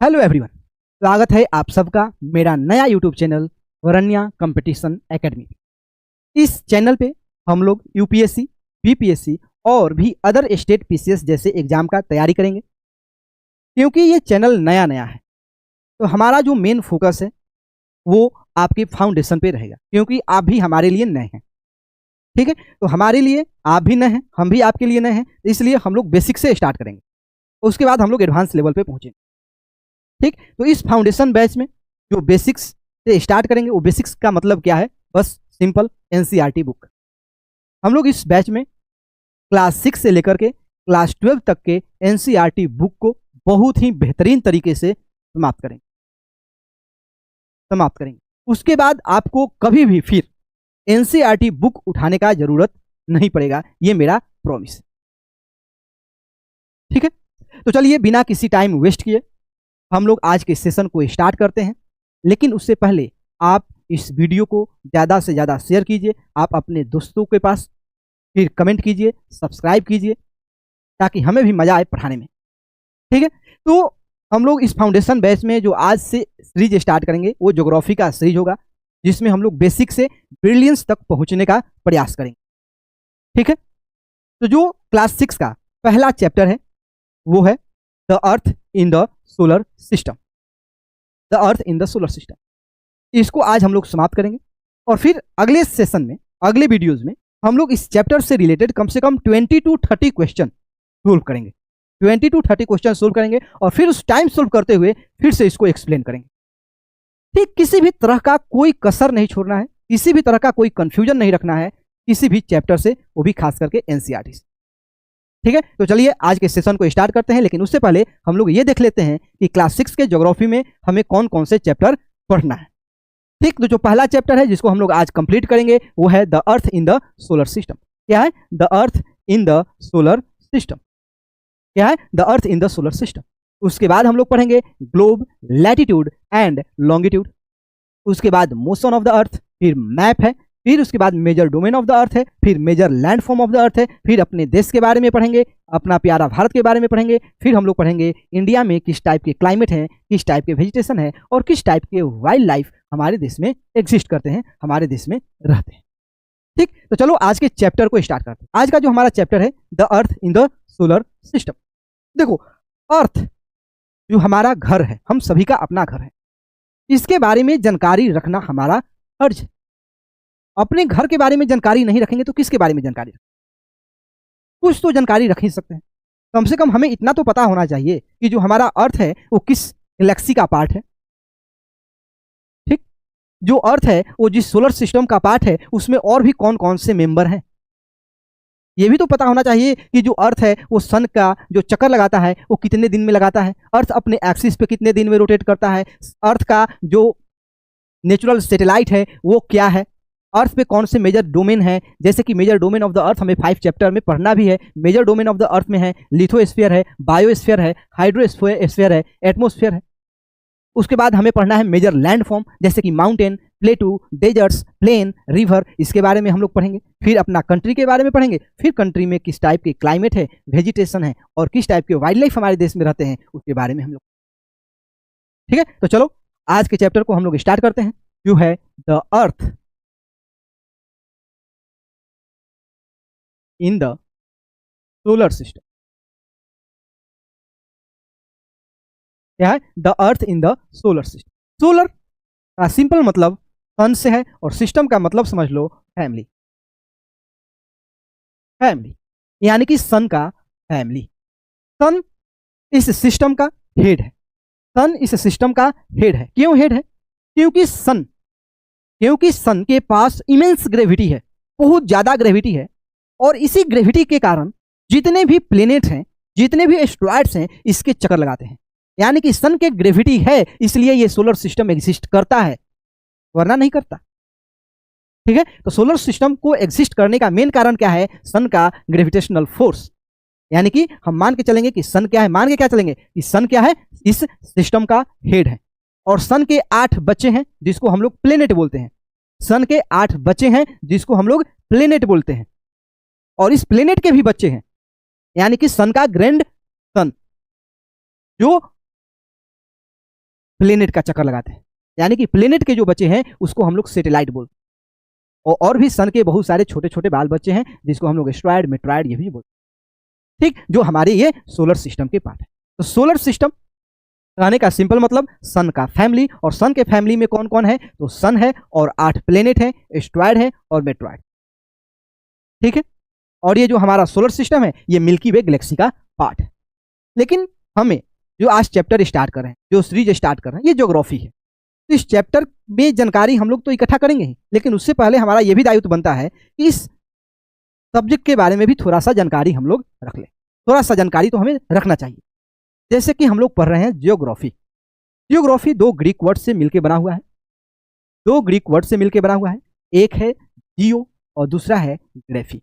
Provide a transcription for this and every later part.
Hello everyone, स्वागत है आप सबका मेरा नया यूट्यूब चैनल वरन्या कंपटीशन एकेडमी। इस चैनल पे हम लोग यूपीएससी, बीपीएससी और भी अदर स्टेट पीसीएस जैसे एग्जाम का तैयारी करेंगे। क्योंकि ये चैनल नया नया है तो हमारा जो मेन फोकस है वो आपके फाउंडेशन पे रहेगा, क्योंकि आप भी हमारे लिए नए हैं। ठीक है, तो हमारे लिए आप भी नए हैं, हम भी आपके लिए नए हैं, इसलिए हम लोग बेसिक से स्टार्ट करेंगे, उसके बाद हम लोग एडवांस लेवल पे पहुंचेंगे। ठीक, तो इस फाउंडेशन बैच में जो बेसिक्स से स्टार्ट करेंगे, वो बेसिक्स का मतलब क्या है, बस सिंपल एनसीईआरटी बुक। हम लोग इस बैच में क्लास 6 से लेकर के क्लास 12 तक के एनसीईआरटी बुक को बहुत ही बेहतरीन तरीके से समाप्त करेंगे। उसके बाद आपको कभी भी फिर एनसीईआरटी बुक उठाने का जरूरत नहीं पड़ेगा, ये मेरा प्रॉमिस। ठीक है, तो चलिए बिना किसी टाइम वेस्ट किए हम लोग आज के सेशन को स्टार्ट करते हैं। लेकिन उससे पहले आप इस वीडियो को ज़्यादा से ज़्यादा शेयर कीजिए, आप अपने दोस्तों के पास, फिर कमेंट कीजिए, सब्सक्राइब कीजिए, ताकि हमें भी मज़ा आए पढ़ाने में। ठीक है, तो हम लोग इस फाउंडेशन बैच में जो आज से सीरीज स्टार्ट करेंगे वो ज्योग्राफी का सीरीज होगा, जिसमें हम लोग बेसिक से ब्रिलियंस तक पहुंचने का प्रयास करेंगे। ठीक है, तो जो क्लास 6 का पहला चैप्टर है वो है the earth in the solar system. The earth in the solar system, इसको आज हम लोग समाप्त करेंगे और फिर अगले सेशन में, अगले वीडियोज में हम लोग इस चैप्टर से रिलेटेड कम से कम 20 to 30 क्वेश्चन सोल्व करेंगे। 20 to 30 क्वेश्चन सोल्व करेंगे और फिर उस टाइम सोल्व करते हुए फिर से इसको एक्सप्लेन करेंगे। ठीक, किसी भी तरह का कोई कसर नहीं छोड़ना है, किसी भी तरह का कोई कंफ्यूजन नहीं रखना है किसी भी चैप्टर से, वो भी खास करके एनसीईआरटी से। ठीक है, तो चलिए आज के सेशन को स्टार्ट करते हैं। लेकिन उससे पहले हम लोग ये देख लेते हैं कि क्लास 6 के ज्योग्राफी में हमें कौन कौन से चैप्टर पढ़ना है। ठीक, तो जो पहला चैप्टर है जिसको हम लोग आज कंप्लीट करेंगे वो है the earth in the solar system. क्या है? The earth in the solar system. क्या है? The earth in the solar system. उसके बाद हम लोग पढ़ेंगे ग्लोब, लैटिट्यूड एंड लॉन्गिट्यूड। उसके बाद मोशन ऑफ द अर्थ, फिर मैप है, फिर उसके बाद major domain of the earth है, फिर major landform of the earth है, फिर अपने देश के बारे में पढ़ेंगे, अपना प्यारा भारत के बारे में पढ़ेंगे, फिर हम लोग पढ़ेंगे इंडिया में किस टाइप के क्लाइमेट है, किस टाइप के वेजिटेशन है और किस टाइप के वाइल्ड लाइफ हमारे देश में एग्जिस्ट करते हैं, हमारे देश में रहते हैं। ठीक, तो चलो आज के चैप्टर को स्टार्ट करते हैं। आज का जो हमारा चैप्टर है the earth in the solar system. देखो, अर्थ जो हमारा घर है, हम सभी का अपना घर है, इसके बारे में जानकारी रखना हमारा फर्ज है। अपने घर के बारे में जानकारी नहीं रखेंगे तो किसके बारे में जानकारी रखेंगे? कुछ तो जानकारी रख ही सकते हैं। कम से कम हमें इतना तो पता होना चाहिए कि जो हमारा अर्थ है वो किस गैलेक्सी का पार्ट है। ठीक, जो अर्थ है वो जिस सोलर सिस्टम का पार्ट है उसमें और भी कौन कौन से मेंबर हैं, ये भी तो पता होना चाहिए कि जो अर्थ है वो सन का जो चक्कर लगाता है वो कितने दिन में लगाता है, अर्थ अपने एक्सिस पे कितने दिन में रोटेट करता है, अर्थ का जो नेचुरल सैटेलाइट है वो क्या है, अर्थ पे कौन से मेजर डोमेन है। जैसे कि major domain of the earth हमें 5 चैप्टर में पढ़ना भी है। Major domain of the earth में है लिथोस्फीयर है, बायोस्फीयर है, हाइड्रोस्फीयर है, एटमोस्फीयर है। उसके बाद हमें पढ़ना है मेजर लैंड फॉर्म, जैसे कि mountain, plateau, deserts, plain, river, इसके बारे में हम लोग पढ़ेंगे। फिर अपना कंट्री के बारे में पढ़ेंगे, फिर कंट्री में किस टाइप के क्लाइमेट है, वेजिटेशन है और किस टाइप के वाइल्ड लाइफ हमारे देश में रहते हैं उसके बारे में हम लोग। ठीक है, तो चलो आज के चैप्टर को हम लोग स्टार्ट करते हैं, जो है the earth in the solar system. क्या है? The earth in the solar system. Solar का सिंपल मतलब सन से है और सिस्टम का मतलब समझ लो फैमिली। फैमिली यानी कि सन का फैमिली। सन इस सिस्टम का हेड है। सन इस सिस्टम का हेड है। क्यों हेड है? क्योंकि सन के पास इमेंस ग्रेविटी है, बहुत ज्यादा ग्रेविटी है, और इसी ग्रेविटी के कारण जितने भी प्लेनेट हैं, जितने भी एस्ट्रॉयड्स हैं, इसके चक्कर लगाते हैं। यानी कि सन के ग्रेविटी है इसलिए ये सोलर सिस्टम एग्जिस्ट करता है, वरना नहीं करता। ठीक है, तो सोलर सिस्टम को एग्जिस्ट करने का मेन कारण क्या है? सन का ग्रेविटेशनल फोर्स। यानी कि हम मान के चलेंगे कि सन क्या है, मान के क्या चलेंगे कि सन क्या है, इस सिस्टम का हेड है। और सन के 8 बच्चे हैं जिसको हम लोग प्लेनेट बोलते हैं। सन के 8 बच्चे हैं जिसको हम लोग प्लेनेट बोलते हैं, और इस प्लेनेट के भी बच्चे हैं, यानी कि सन का ग्रैंड सन, जो प्लेनेट का चक्कर लगाते हैं, यानी कि प्लेनेट के जो बच्चे हैं उसको हम लोग सैटेलाइट बोलते हैं। और भी सन के बहुत सारे छोटे छोटे बाल बच्चे हैं जिसको हम लोग एस्ट्रॉयड, मेट्रॉयड ये भी बोलते हैं। ठीक, जो हमारे ये सोलर सिस्टम के पार्ट है। तो सोलर सिस्टम कहने का सिंपल मतलब सन का फैमिली, और सन के फैमिली में कौन कौन है, तो सन है और 8 प्लेनेट है, एस्ट्रॉयड है और मेट्रॉयड। ठीक है, और ये जो हमारा सोलर सिस्टम है ये मिल्की वे गैलेक्सी का पार्ट है। लेकिन हमें जो आज चैप्टर स्टार्ट कर रहे हैं, जो सीरीज स्टार्ट कर रहे हैं, ये ज्योग्राफी है। तो इस चैप्टर में जानकारी हम लोग तो इकट्ठा करेंगे ही, लेकिन उससे पहले हमारा ये भी दायित्व बनता है कि इस सब्जेक्ट के बारे में भी थोड़ा सा जानकारी हम लोग रख लें। थोड़ा सा जानकारी तो हमें रखना चाहिए। जैसे कि हम लोग पढ़ रहे हैं जियोग्राफी। जियोग्राफी 2 ग्रीक वर्ड से मिलकर बना हुआ है। 2 ग्रीक वर्ड से मिलकर बना हुआ है। एक है जियो और दूसरा है ग्रेफी।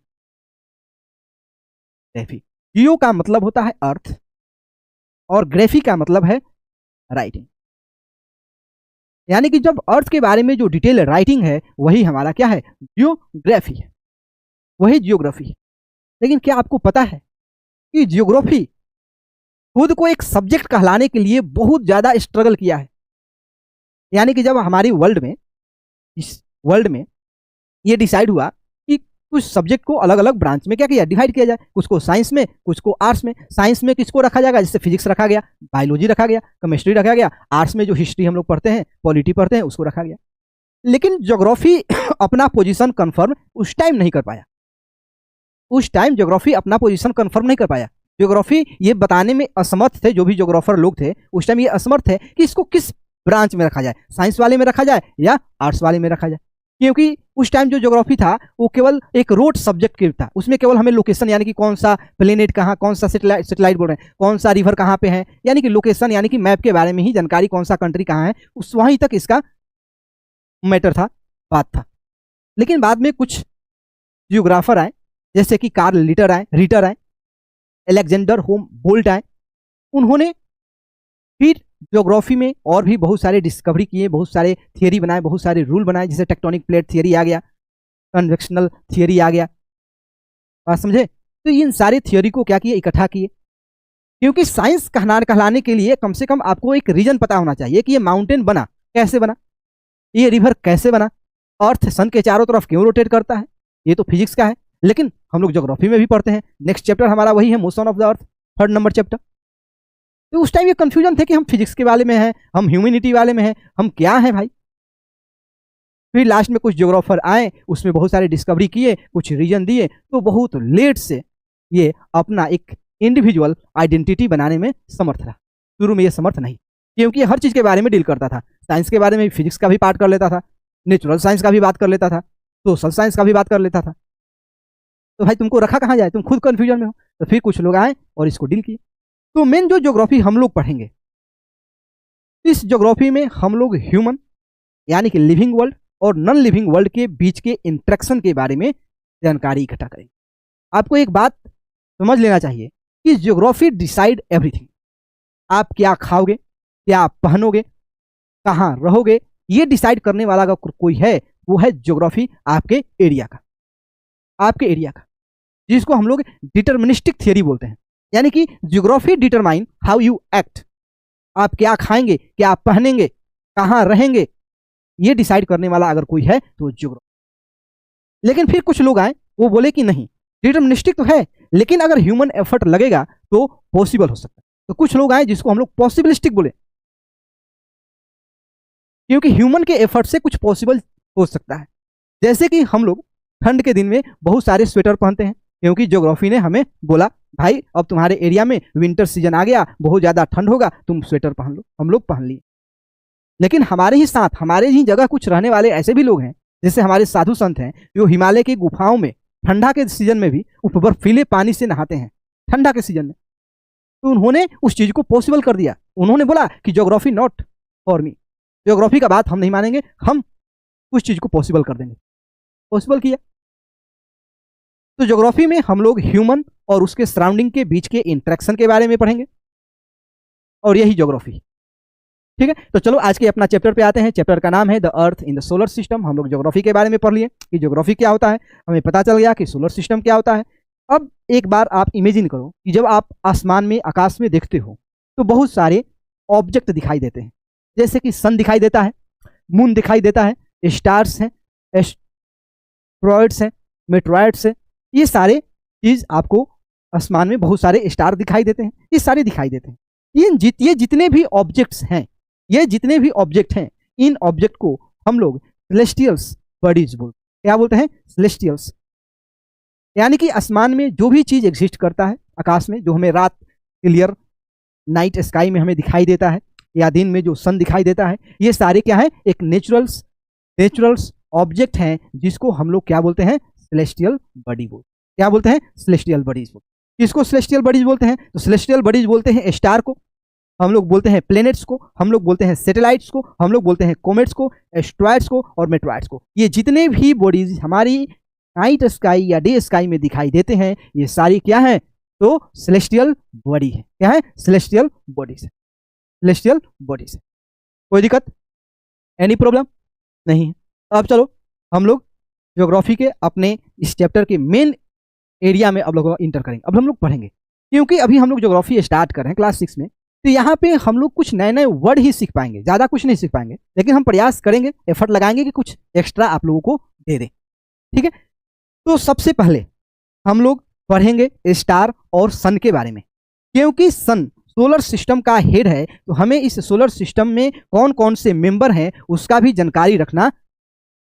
ग्रेफी, जियो का मतलब होता है अर्थ और ग्रेफी का मतलब है राइटिंग। यानी कि जब अर्थ के बारे में जो डिटेल राइटिंग है वही हमारा क्या है, जियोग्राफी है, वही जियोग्राफी है। लेकिन क्या आपको पता है कि जियोग्राफी खुद को एक सब्जेक्ट कहलाने के लिए बहुत ज्यादा स्ट्रगल किया है। यानी कि जब हमारी वर्ल्ड में, इस वर्ल्ड में ये डिसाइड हुआ कि कुछ सब्जेक्ट को अलग अलग ब्रांच में क्या किया, डिवाइड किया जाए, कुछ को साइंस में, कुछ को आर्ट्स में। साइंस में किसको रखा जाएगा, जैसे फिजिक्स रखा गया, बायोलॉजी रखा गया, केमिस्ट्री रखा गया। आर्ट्स में जो हिस्ट्री हम लोग पढ़ते हैं, पॉलिटी पढ़ते हैं, उसको रखा गया। लेकिन ज्योग्राफी अपना पोजीशन कंफर्म उस टाइम नहीं कर पाया। उस टाइम ज्योग्राफी अपना पोजीशन कंफर्म नहीं कर पाया। ज्योग्राफी ये बताने में असमर्थ थे, जो भी ज्योग्राफर लोग थे उस टाइम ये असमर्थ थे कि इसको किस ब्रांच में रखा जाए, साइंस वाले में रखा जाए या आर्ट्स वाले में रखा जाए। क्योंकि उस टाइम जो ज्योग्राफी था वो केवल एक रोड सब्जेक्ट के था। उसमें केवल हमें लोकेशन, यानी कि कौन सा प्लेनेट कहाँ, कौन सा सेटेलाइट बोल रहे हैं, कौन सा रिवर कहाँ पे है, यानी कि लोकेशन, यानी कि मैप के बारे में ही जानकारी, कौन सा कंट्री कहाँ है, उस वहीं तक इसका मैटर था, बात था। लेकिन बाद में कुछ जियोग्राफर आए, जैसे कि कार्ल रीटर आए, अलेक्जेंडर होम्बोल्ट आए। उन्होंने फिर ज्योग्राफी में और भी बहुत सारे डिस्कवरी किए, बहुत सारे थियरी बनाए, बहुत सारे रूल बनाए, जैसे टेक्टोनिक प्लेट थियरी आ गया, कन्वेक्शनल थियरी आ गया। बात समझे? तो इन सारे थियरी को क्या किए, इकट्ठा किए। क्योंकि साइंस कहलाने के लिए कम से कम आपको एक रीजन पता होना चाहिए कि ये माउंटेन बना कैसे बना, ये रिवर कैसे बना, अर्थ सन के चारों तरफ क्यों रोटेट करता है, ये तो फिजिक्स का है। लेकिन हम लोग ज्योग्राफी में भी पढ़ते हैं। नेक्स्ट चैप्टर हमारा वही है, motion of the earth, 3rd number chapter. तो उस टाइम ये कंफ्यूजन थे कि हम फिजिक्स के वाले में हैं, हम ह्यूमैनिटी वाले में हैं, हम क्या हैं भाई। फिर लास्ट में कुछ ज्योग्राफर आए, उसमें बहुत सारे डिस्कवरी किए, कुछ रीजन दिए, तो बहुत लेट से ये अपना एक इंडिविजुअल आइडेंटिटी बनाने में समर्थ रहा। शुरू में ये समर्थ नहीं, क्योंकि हर चीज के बारे में डील करता था। साइंस के बारे में फिजिक्स का भी पार्ट कर लेता था, नेचुरल साइंस का भी बात कर लेता था, सोशल साइंस का भी बात कर लेता था। तो भाई तुमको रखा कहाँ जाए, तुम खुद कंफ्यूजन में हो। तो फिर कुछ लोग आए और इसको डील किए। तो मेन जो ज्योग्राफी हम लोग पढ़ेंगे, इस ज्योग्राफी में हम लोग ह्यूमन, यानी कि लिविंग वर्ल्ड और नॉन लिविंग वर्ल्ड के बीच के इंटरेक्शन के बारे में जानकारी इकट्ठा करेंगे। आपको एक बात समझ लेना चाहिए कि ज्योग्राफी डिसाइड एवरीथिंग। आप क्या खाओगे, क्या पहनोगे, कहाँ रहोगे, ये डिसाइड करने वाला अगर कोई है वो है ज्योग्राफी, आपके एरिया का, आपके एरिया का, जिसको हम लोग डिटर्मिनिस्टिक थियरी बोलते हैं। यानी कि geography determine how you act. आप क्या खाएंगे, क्या पहनेंगे, कहाँ रहेंगे, ये डिसाइड करने वाला अगर कोई है तो ज्योग्राफी। लेकिन फिर कुछ लोग आए, वो बोले कि नहीं, डिटर्मिनिस्टिक तो है लेकिन अगर ह्यूमन एफर्ट लगेगा तो पॉसिबल हो सकता है। तो कुछ लोग आए जिसको हम लोग पॉसिबिलिस्टिक बोले, क्योंकि ह्यूमन के एफर्ट से कुछ पॉसिबल हो सकता है। जैसे कि हम लोग ठंड के दिन में बहुत सारे स्वेटर पहनते हैं, क्योंकि ज्योग्राफी ने हमें बोला भाई अब तुम्हारे एरिया में विंटर सीजन आ गया, बहुत ज़्यादा ठंड होगा, तुम स्वेटर पहन लो। हम लोग पहन लिए। लेकिन हमारे ही साथ, हमारे ही जगह कुछ रहने वाले ऐसे भी लोग हैं, जैसे हमारे साधु संत हैं, जो हिमालय की गुफाओं में ठंडा के सीजन में भी बर्फीले पानी से नहाते हैं, ठंडा के सीजन में। तो उन्होंने उस चीज़ को पॉसिबल कर दिया। उन्होंने बोला कि geography not for me, geography का बात हम नहीं मानेंगे, हम उस चीज़ को पॉसिबल कर देंगे। पॉसिबल किया। तो ज्योग्राफी में हम लोग ह्यूमन और उसके सराउंडिंग के बीच के इंटरेक्शन के बारे में पढ़ेंगे, और यही ज्योग्राफी। ठीक है, तो चलो आज के अपना चैप्टर पे आते हैं। चैप्टर का नाम है the earth in the solar system. हम लोग ज्योग्राफी के बारे में पढ़ लिए कि ज्योग्राफी क्या होता है, हमें पता चल गया कि सोलर सिस्टम क्या होता है। अब एक बार आप इमेजिन करो कि जब आप आसमान में, आकाश में देखते हो तो बहुत सारे ऑब्जेक्ट दिखाई देते हैं। जैसे कि सन दिखाई देता है, मून दिखाई देता है, स्टार्स हैं, एस्ट्रॉइड्स हैं, मेट्रॉइड्स हैं, ये सारे चीज आपको आसमान में बहुत सारे स्टार दिखाई देते हैं, ये सारे दिखाई देते हैं। ये जितने भी ऑब्जेक्ट्स हैं, ये जितने भी ऑब्जेक्ट हैं, इन ऑब्जेक्ट को हम लोग सेलेस्टियल्स बॉडीज बोलते हैं। क्या बोलते हैं? सेलेस्टियल्स। यानी कि आसमान में जो भी चीज एग्जिस्ट करता है, आकाश में जो हमें रात क्लियर नाइट स्काई में हमें दिखाई देता है, या दिन में जो सन दिखाई देता है, ये सारे क्या है? एक नेचुरल्स ऑब्जेक्ट हैं, जिसको हम लोग क्या बोलते हैं? सेलेस्टियल बॉडी बोलते हैं। क्या बोलते हैं? सेलेस्टियल बॉडीज बोलते हैं। किसको सेलेस्टियल बॉडीज बोलते हैं? तो सेलेस्टियल बॉडीज बोलते हैं स्टार को, हम लोग बोलते हैं प्लेनेट्स को, हम लोग बोलते हैं सैटेलाइट्स को, हम लोग बोलते हैं कॉमेट्स को, एस्ट्रॉइड्स को और मेट्रॉइड्स को। ये जितने भी बॉडीज हमारी नाइट स्काई या डे स्काई में दिखाई देते हैं, ये सारी क्या है? तो सेलेस्टियल बॉडी है। क्या है? सेलेस्टियल बॉडीज है, सेलेस्टियल बॉडीज है। कोई दिक्कत? एनी प्रॉब्लम नहीं है। अब चलो हम लोग ज्योग्राफी के अपने इस चैप्टर के मेन एरिया में अब लोग इंटर करेंगे। अब हम लोग पढ़ेंगे, क्योंकि अभी हम लोग ज्योग्राफी स्टार्ट कर रहे हैं क्लास 6 में, तो यहाँ पे हम लोग कुछ नए नए वर्ड ही सीख पाएंगे, ज्यादा कुछ नहीं सीख पाएंगे, लेकिन हम प्रयास करेंगे, एफर्ट लगाएंगे कि कुछ एक्स्ट्रा आप लोगों को दे दें। ठीक है, तो सबसे पहले हम लोग पढ़ेंगे स्टार और सन के बारे में, क्योंकि सन सोलर सिस्टम का हेड है, तो हमें इस सोलर सिस्टम में कौन कौन से मेंबर हैं उसका भी जानकारी रखना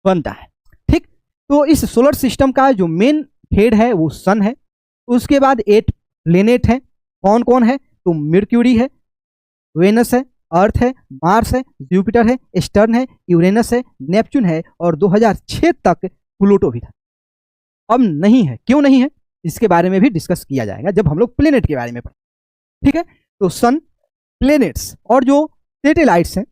बनता है। ठीक, तो इस सोलर सिस्टम का जो मेन हेड है वो सन है। उसके बाद 8 प्लेनेट है। कौन कौन है? तो मर्क्यूरी है, वेनस है, अर्थ है, मार्स है, जुपिटर है, स्टर्न है, यूरेनस है, नेपच्यून है, और 2006 तक प्लूटो भी था। अब नहीं है, क्यों नहीं है? इसके बारे में भी डिस्कस किया जाएगा जब हम लोग प्लेनेट के बारे में पढ़ें। ठीक है, तो सन, प्लेनेट्स और जो सैटेलाइट्स हैं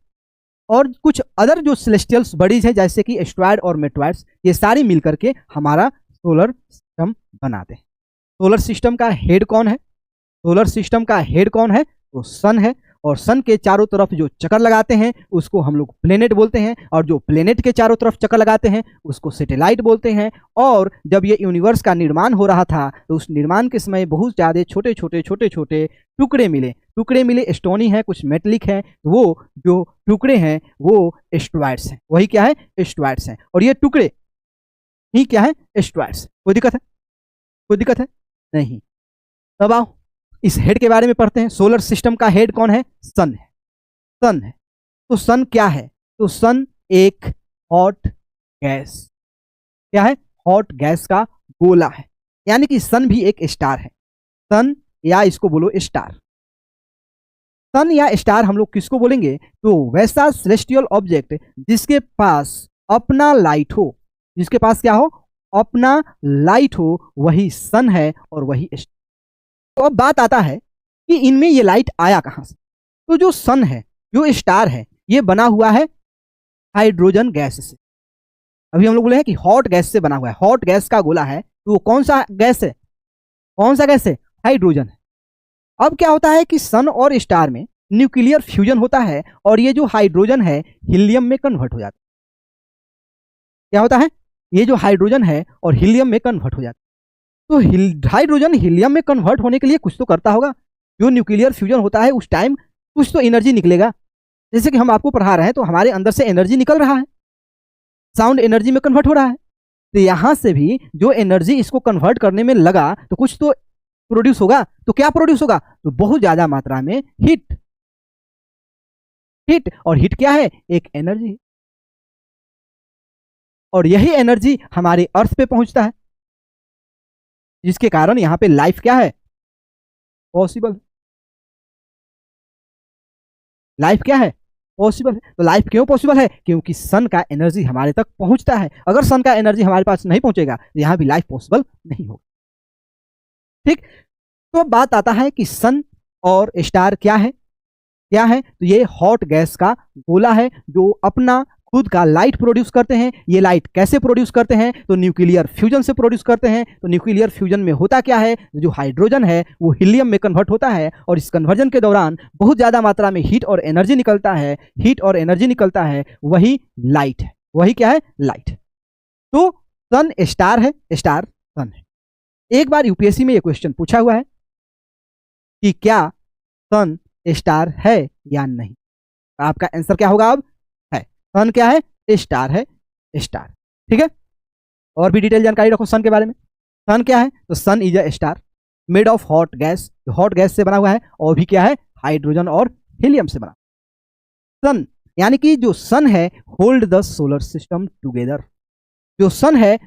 और कुछ अदर जो सेलेस्टियल्स बॉडीज हैं जैसे कि एस्ट्रॉइड और मेट्रॉइड्स, ये सारे मिलकर के हमारा सोलर सिस्टम बनाते हैं। सोलर सिस्टम का हेड कौन है? सोलर सिस्टम का हेड कौन है? तो सन है, और सन के चारों तरफ जो चक्कर लगाते हैं उसको हम लोग प्लेनेट बोलते हैं, और जो प्लेनेट के चारों तरफ चक्कर लगाते हैं उसको सैटेलाइट बोलते हैं। और जब ये यूनिवर्स का निर्माण हो रहा था तो उस निर्माण के समय बहुत ज़्यादा छोटे छोटे टुकड़े मिले, स्टोनी है, कुछ मेटलिक है, वो जो टुकड़े हैं वो एस्ट्रॉइड्स हैं। वही क्या है? एस्ट्रॉइड्स हैं, और ये टुकड़े ही क्या है? एस्ट्रॉइड्स। कोई दिक्कत है? कोई दिक्कत है? नहीं। तब आओ इस हेड के बारे में पढ़ते हैं। सोलर सिस्टम का हेड कौन है? सन है। सन है, तो सन क्या है? तो सन एक हॉट गैस, क्या है? हॉट गैस का गोला है, यानी कि सन भी एक स्टार है। सन या इसको बोलो स्टार। सन या स्टार हम लोग किसको बोलेंगे? तो वैसा सेलेस्टियल ऑब्जेक्ट जिसके पास अपना लाइट हो, जिसके पास क्या हो? अपना लाइट हो, वही सन है और वही स्टार। तो अब बात आता है कि इनमें ये लाइट आया कहां से? तो जो सन है, जो स्टार है, ये बना हुआ है हाइड्रोजन गैस से। अभी हम लोग बोले हैं कि हॉट गैस से बना हुआ है, हॉट गैस का गोला है, तो वो कौन सा गैस है? कौन सा गैस है? हाइड्रोजन है। अब क्या होता है कि सन और स्टार में न्यूक्लियर फ्यूजन होता है, और ये जो हाइड्रोजन है हीलियम में कन्वर्ट हो जाता है। क्या होता है? ये जो हाइड्रोजन है और हीलियम में कन्वर्ट हो जाता है। तो हाइड्रोजन हीलियम में कन्वर्ट होने के लिए कुछ तो करता होगा। जो न्यूक्लियर फ्यूजन होता है उस टाइम कुछ तो एनर्जी निकलेगा। जैसे कि हम आपको पढ़ा रहे हैं तो हमारे अंदर से एनर्जी निकल रहा है, साउंड एनर्जी में कन्वर्ट हो रहा है। तो यहां से भी जो एनर्जी इसको कन्वर्ट करने में लगा तो कुछ तो प्रोड्यूस होगा। तो क्या प्रोड्यूस होगा? तो बहुत ज्यादा मात्रा में हीट। और हीट क्या है? एक एनर्जी, और यही एनर्जी हमारे अर्थ पे पहुंचता है, जिसके कारण यहां पे लाइफ क्या है? पॉसिबल। लाइफ क्या है? पॉसिबल है। तो लाइफ क्यों पॉसिबल है? क्योंकि सन का एनर्जी हमारे तक पहुंचता है। अगर सन का एनर्जी हमारे पास नहीं पहुंचेगा तो यहां भी लाइफ पॉसिबल नहीं होगा। ठीक, तो अब बात आता है कि सन और स्टार क्या है? तो ये हॉट गैस का गोला है जो अपना खुद का लाइट प्रोड्यूस करते हैं। ये लाइट कैसे प्रोड्यूस करते हैं? तो न्यूक्लियर फ्यूजन से प्रोड्यूस करते हैं। तो न्यूक्लियर फ्यूजन में होता क्या है? जो हाइड्रोजन है वो हीलियम में कन्वर्ट होता है, और इस कन्वर्जन के दौरान बहुत ज्यादा मात्रा में हीट और एनर्जी निकलता है, वही लाइट है। वही क्या है? लाइट। तो सन स्टार है, स्टार सन है। एक बार यूपीएससी में ये क्वेश्चन पूछा हुआ है कि क्या सन स्टार है या नहीं। आपका आंसर क्या होगा अब है सन क्या है स्टार है स्टार। ठीक है, और भी डिटेल जानकारी रखो सन के बारे में। सन क्या है तो sun is a star made of hot gas, hot gas से बना हुआ है और भी क्या है हाइड्रोजन और हीलियम से बना। सन यानी कि जो सन है hold the solar system together, जो सन है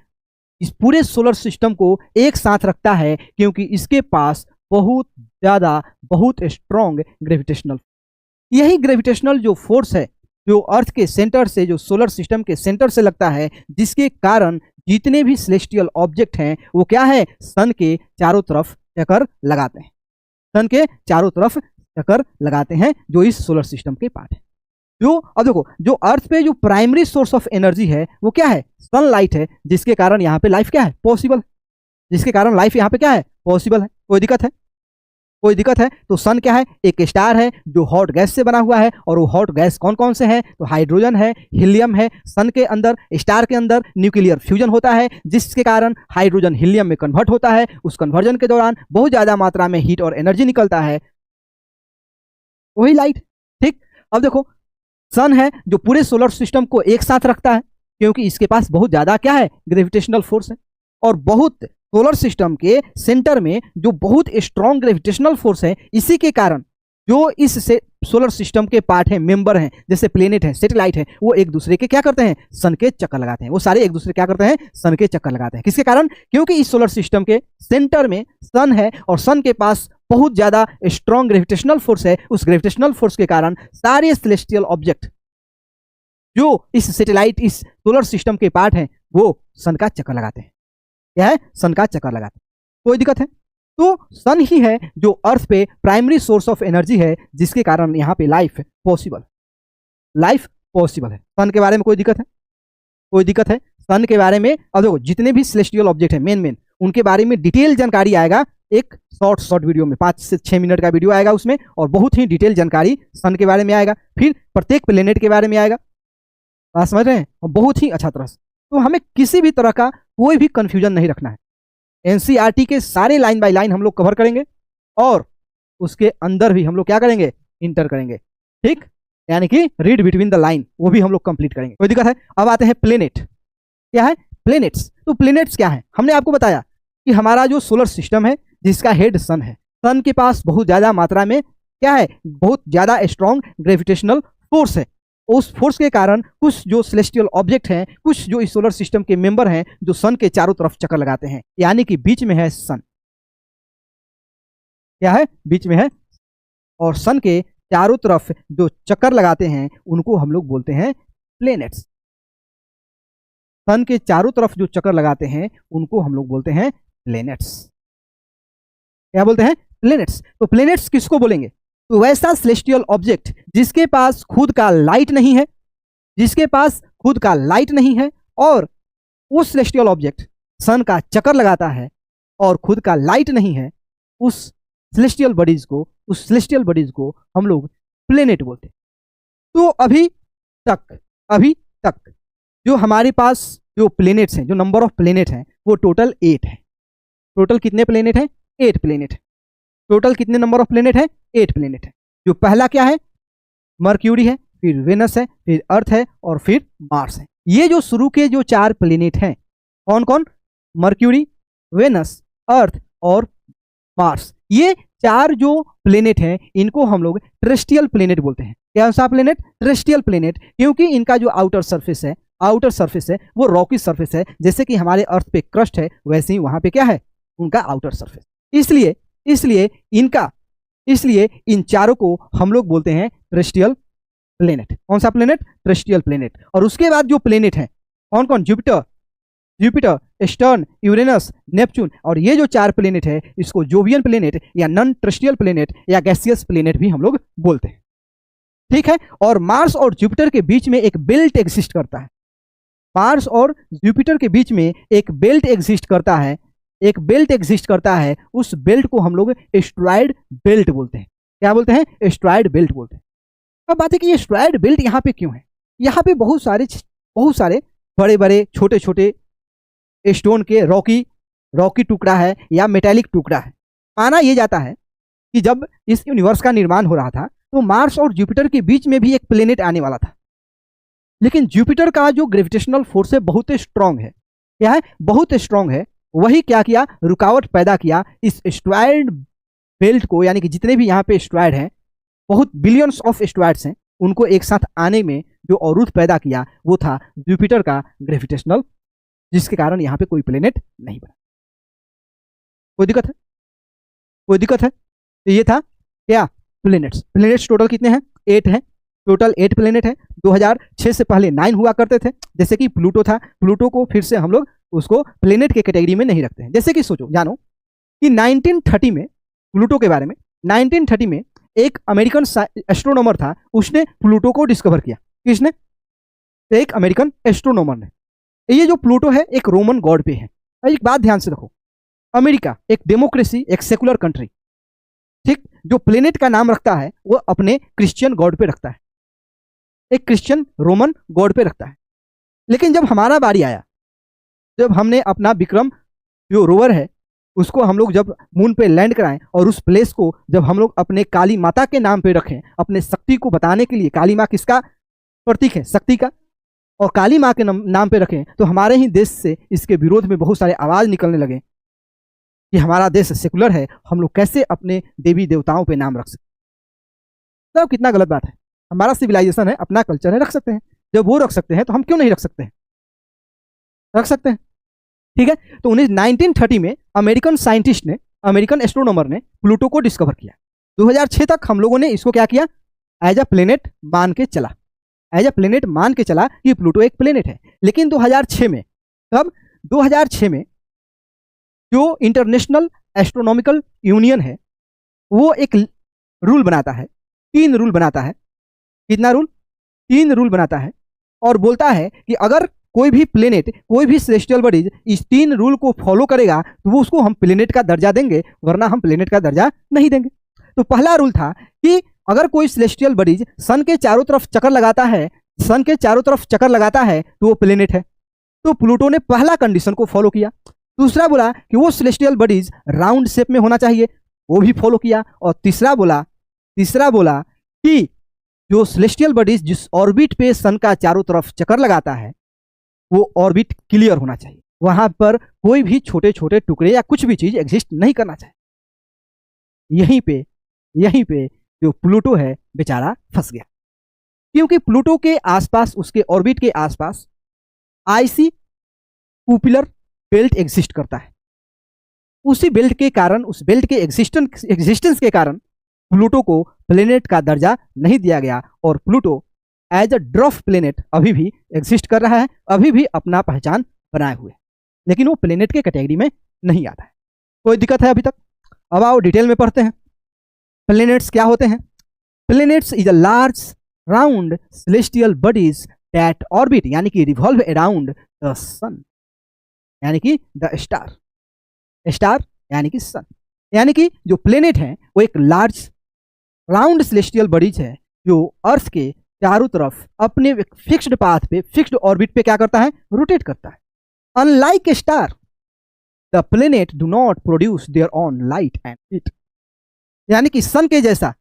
इस पूरे सोलर सिस्टम को एक साथ रखता है क्योंकि इसके पास बहुत ज्यादा बहुत स्ट्रॉन्ग ग्रेविटेशनल, यही ग्रेविटेशनल जो फोर्स है जो अर्थ के सेंटर से, जो सोलर सिस्टम के सेंटर से लगता है, जिसके कारण जितने भी सेलेस्टियल ऑब्जेक्ट हैं वो क्या है सन के चारों तरफ चक्कर लगाते हैं, सन के चारों तरफ चक्कर लगाते हैं जो इस सोलर सिस्टम के पार्ट है। जो अब देखो जो अर्थ पे जो प्राइमरी सोर्स ऑफ एनर्जी है वो क्या है सनलाइट है, जिसके कारण यहाँ पे लाइफ क्या है पॉसिबल, जिसके कारण लाइफ यहाँ पे क्या है पॉसिबल है। कोई दिक्कत है, कोई दिक्कत है तो सन क्या है एक स्टार है जो हॉट गैस से बना हुआ है, और वो हॉट गैस कौन कौन से हैं तो हाइड्रोजन है, हीलियम है। सन के अंदर स्टार के अंदर न्यूक्लियर फ्यूजन होता है जिसके कारण हाइड्रोजन हीलियम में कन्वर्ट होता है, उस कन्वर्जन के दौरान बहुत ज्यादा मात्रा में हीट और एनर्जी निकलता है, वही लाइट। ठीक, अब देखो सन है जो पूरे सोलर सिस्टम को एक साथ रखता है क्योंकि इसके पास बहुत ज्यादा क्या है ग्रेविटेशनल फोर्स है, और बहुत सोलर सिस्टम के सेंटर में जो बहुत स्ट्रॉन्ग ग्रेविटेशनल फोर्स है, इसी के कारण जो इस सोलर सिस्टम के पार्ट हैं, मेंबर हैं, जैसे प्लेनेट है, सैटेलाइट है, वो एक दूसरे के क्या करते हैं सन के चक्कर लगाते हैं, वो सारे एक दूसरे क्या करते हैं सन के चक्कर लगाते हैं। किसके कारण, क्योंकि इस सोलर सिस्टम के सेंटर में सन है और सन के पास बहुत ज्यादा स्ट्रॉन्ग ग्रेविटेशनल फोर्स है, उस ग्रेविटेशनल फोर्स के कारण सारे सेलेस्टियल ऑब्जेक्ट जो इस सैटेलाइट इस सोलर सिस्टम के पार्ट हैं वो सन का चक्कर लगाते हैं, क्या है सन का चक्कर लगाते हैं। कोई दिक्कत है, तो सन ही है जो अर्थ पे प्राइमरी सोर्स ऑफ एनर्जी है जिसके कारण यहाँ पे लाइफ पॉसिबल, लाइफ पॉसिबल है। सन के बारे में कोई दिक्कत है, कोई दिक्कत है सन के बारे में। अब देखो जितने भी सेलेस्टियल ऑब्जेक्ट है मेन उनके बारे में डिटेल जानकारी आएगा एक शॉर्ट वीडियो में, 5 से 6 मिनट का वीडियो आएगा उसमें, और बहुत ही डिटेल जानकारी सन के बारे में आएगा, फिर प्रत्येक प्लेनेट के बारे में आएगा, बात समझ रहे हैं, और बहुत ही अच्छा तरह से। तो हमें किसी भी तरह का कोई भी कंफ्यूजन नहीं रखना है, एनसीईआरटी के सारे लाइन बाय लाइन हम लोग कवर करेंगे और उसके अंदर भी हम लोग क्या करेंगे इंटर करेंगे। ठीक, यानी कि रीड बिटवीन द लाइन वो भी हम लोग कंप्लीट करेंगे, कोई दिक्कत है। अब आते हैं प्लेनेट, क्या है प्लेनेट्स। तो प्लेनेट्स क्या है, हमने आपको बताया कि हमारा जो सोलर सिस्टम है जिसका हेड सन है, सन के पास बहुत ज्यादा मात्रा में क्या है बहुत ज्यादा स्ट्रॉन्ग ग्रेविटेशनल फोर्स है, उस फोर्स के कारण कुछ जो सेलेस्टियल ऑब्जेक्ट हैं, कुछ जो इस सोलर सिस्टम के मेंबर हैं जो सन के चारों तरफ चक्कर लगाते हैं, यानी कि बीच में है सन, क्या है बीच में है, और सन के चारों तरफ जो चक्कर लगाते हैं उनको हम लोग बोलते हैं प्लेनेट्स। सन के चारों तरफ जो चक्कर लगाते हैं उनको हम लोग बोलते हैं प्लेनेट्स, क्या बोलते हैं प्लेनेट्स। तो प्लेनेट्स किसको बोलेंगे, तो वैसा सेलेस्टियल ऑब्जेक्ट जिसके पास खुद का लाइट नहीं है, जिसके पास खुद का लाइट नहीं है, और वो सेलेस्टियल ऑब्जेक्ट सन का चक्कर लगाता है और खुद का लाइट नहीं है, उस सेलेस्टियल बॉडीज को हम लोग प्लेनेट बोलते हैं। तो अभी तक जो हमारे पास जो प्लेनेट्स हैं, जो नंबर ऑफ प्लेनेट हैं वो टोटल 8 है। टोटल कितने प्लेनेट हैं 8 प्लेनेट है। टोटल कितने नंबर ऑफ प्लेनेट है 8 प्लेनेट है। जो पहला क्या है मर्क्यूरी है, फिर वेनस है, फिर अर्थ है और फिर मार्स है। ये जो शुरू के जो 4 प्लेनेट हैं कौन कौन, मर्क्यूरी, वेनस, अर्थ और मार्स, ये 4 जो प्लेनेट हैं इनको हम लोग टेरेस्ट्रियल प्लेनेट बोलते हैं। क्या सा प्लेनेट टेरेस्ट्रियल प्लेनेट, क्योंकि इनका जो आउटर सरफेस है वो रॉकी सरफेस है, जैसे कि हमारे अर्थ पे क्रस्ट है वैसे ही वहां पे क्या है उनका आउटर सरफेस। इसलिए इन चारों को हम लोग बोलते हैं टेरेस्ट्रियल प्लेनेट। कौन सा प्लेनेट टेरेस्ट्रियल प्लेनेट। और उसके बाद जो प्लेनेट हैं कौन कौन, जुपिटर, सैटर्न, यूरेनस, नेपच्यून, और ये जो 4 प्लेनेट है इसको जोवियन प्लेनेट या नॉन टेरेस्ट्रियल प्लेनेट या गैसियस प्लेनेट भी हम लोग बोलते हैं। ठीक है, और मार्स और जुपिटर के बीच में एक बेल्ट एग्जिस्ट करता है, मार्स और जुपिटर के बीच में एक बेल्ट एग्जिस्ट करता है, उस बेल्ट को हम लोग एस्टेरॉयड बेल्ट बोलते हैं। क्या बोलते हैं, एस्टेरॉयड बेल्ट बोलते हैं। अब बात है कि ये एस्टेरॉयड बेल्ट यहाँ पे क्यों है, यहाँ पे बहुत सारे बड़े बड़े छोटे छोटे स्टोन के रॉकी टुकड़ा है या मेटेलिक टुकड़ा है। माना यह जाता है कि जब इस यूनिवर्स का निर्माण हो रहा था तो मार्स और जुपिटर के बीच में भी एक प्लेनेट आने वाला था, लेकिन जुपिटर का जो ग्रेविटेशनल फोर्स है बहुत स्ट्रांग है। क्या है? बहुत स्ट्रांग है। वही क्या किया? रुकावट पैदा किया इस एस्टेरॉयड बेल्ट को, यानी कि जितने भी यहाँ पे एस्टेरॉयड हैं, बहुत बिलियंस ऑफ एस्टेरॉयड्स हैं, उनको एक साथ आने में जो अवरोध पैदा किया वो था जुपिटर का ग्रेविटेशनल, जिसके कारण यहाँ पे कोई प्लेनेट नहीं बना। कोई दिक्कत है? कोई दिक्कत है? तो ये था क्या? प्लेनेट्स। प्लेनेट्स टोटल कितने हैं? 8 हैं। टोटल 8 प्लेनेट है। 2006 से पहले 9 हुआ करते थे, जैसे कि प्लूटो था। प्लूटो को फिर से हम लोग उसको प्लेनेट के कैटेगरी में नहीं रखते हैं। जैसे कि सोचो, जानो कि 1930 में प्लूटो के बारे में, 1930 में एक अमेरिकन एस्ट्रोनॉमर था, उसने प्लूटो को डिस्कवर किया। किसने? एक अमेरिकन एस्ट्रोनॉमर ने। ये जो प्लूटो है एक रोमन गॉड पे है। एक बात ध्यान से रखो, अमेरिका एक डेमोक्रेसी, एक सेकुलर कंट्री, ठीक, जो प्लेनेट का नाम रखता है वो अपने क्रिश्चियन गॉड पे रखता है, एक क्रिश्चियन रोमन गॉड पे रखता है। लेकिन जब हमारा बारी आया, जब हमने अपना विक्रम जो रोवर है उसको हम लोग जब मून पे लैंड कराएं और उस प्लेस को जब हम लोग अपने काली माता के नाम पे रखें, अपने शक्ति को बताने के लिए, काली माँ किसका प्रतीक है? शक्ति का। और काली माँ के नाम पे रखें, तो हमारे ही देश से इसके विरोध में बहुत सारे आवाज निकलने लगे कि हमारा देश सेकुलर है, हम लोग कैसे अपने देवी देवताओं पे नाम रख सकते। तो कितना गलत बात है। हमारा सिविलाइजेशन है, अपना कल्चर है, रख सकते हैं। जब वो रख सकते हैं तो हम क्यों नहीं रख सकते हैं? रख सकते हैं, ठीक है। तो 1930 में अमेरिकन साइंटिस्ट ने, अमेरिकन एस्ट्रोनॉमर ने प्लूटो को डिस्कवर किया। 2006 तक हम लोगों ने इसको क्या किया? एज अ प्लेनेट मान के चला, एज अ प्लेनेट मान के चला कि प्लूटो एक प्लेनेट है। लेकिन 2006 में, तब 2006 में जो इंटरनेशनल एस्ट्रोनॉमिकल यूनियन है वो एक रूल बनाता है, 3 रूल बनाता है। कितना रूल? 3 रूल बनाता है, और बोलता है कि अगर कोई भी प्लेनेट, कोई भी सेलेस्टियल बॉडीज इस 3 रूल को फॉलो करेगा तो वो उसको हम प्लेनेट का दर्जा देंगे, वरना हम प्लेनेट का दर्जा नहीं देंगे। तो पहला रूल था कि अगर कोई सेलेस्टियल बॉडीज सन के चारों तरफ चक्कर लगाता है, सन के चारों तरफ चक्कर लगाता है तो वो प्लेनेट है। तो प्लूटो ने पहला कंडीशन को फॉलो किया। दूसरा बोला कि वो सेलेस्टियल बॉडीज राउंड शेप में होना चाहिए, वो भी फॉलो किया। और तीसरा बोला कि जो सेलेस्टियल बॉडीज जिस ऑर्बिट पे सन का चारों तरफ चक्कर लगाता है वो ऑर्बिट क्लियर होना चाहिए, वहां पर कोई भी छोटे छोटे टुकड़े या कुछ भी चीज एग्जिस्ट नहीं करना चाहिए। यहीं पे जो प्लूटो है बेचारा फंस गया, क्योंकि प्लूटो के आसपास, उसके ऑर्बिट के आसपास आईसी पुपिलर बेल्ट एग्जिस्ट करता है। उसी बेल्ट के कारण, उस बेल्ट के एग्जिस्टेंस के कारण प्लूटो को प्लेनेट का दर्जा नहीं दिया गया, और Pluto as a dwarf planet अभी भी एग्जिस्ट कर रहा है, अभी भी अपना पहचान बनाए हुए, लेकिन वो प्लेनेट के कैटेगरी में नहीं आता है। कोई दिक्कत है अभी तक? अब आओ डिटेल में पढ़ते हैं। प्लेनेट्स क्या होते हैं? Planets is a large round celestial bodies that orbit, यानी कि रिवॉल्व अराउंड द सन, यानी कि द स्टार यानी कि सन। यानी कि जो प्लेनेट है वो एक लार्ज राउंड सेलेस्टियल बॉडीज है जो अर्थ के चारों तरफ अपने फिक्स्ड पाथ पे, फिक्स्ड ऑर्बिट पे क्या करता है? रोटेट करता है। Unlike A star, the planet do not produce their own light and heat, यानी कि सन के जैसा,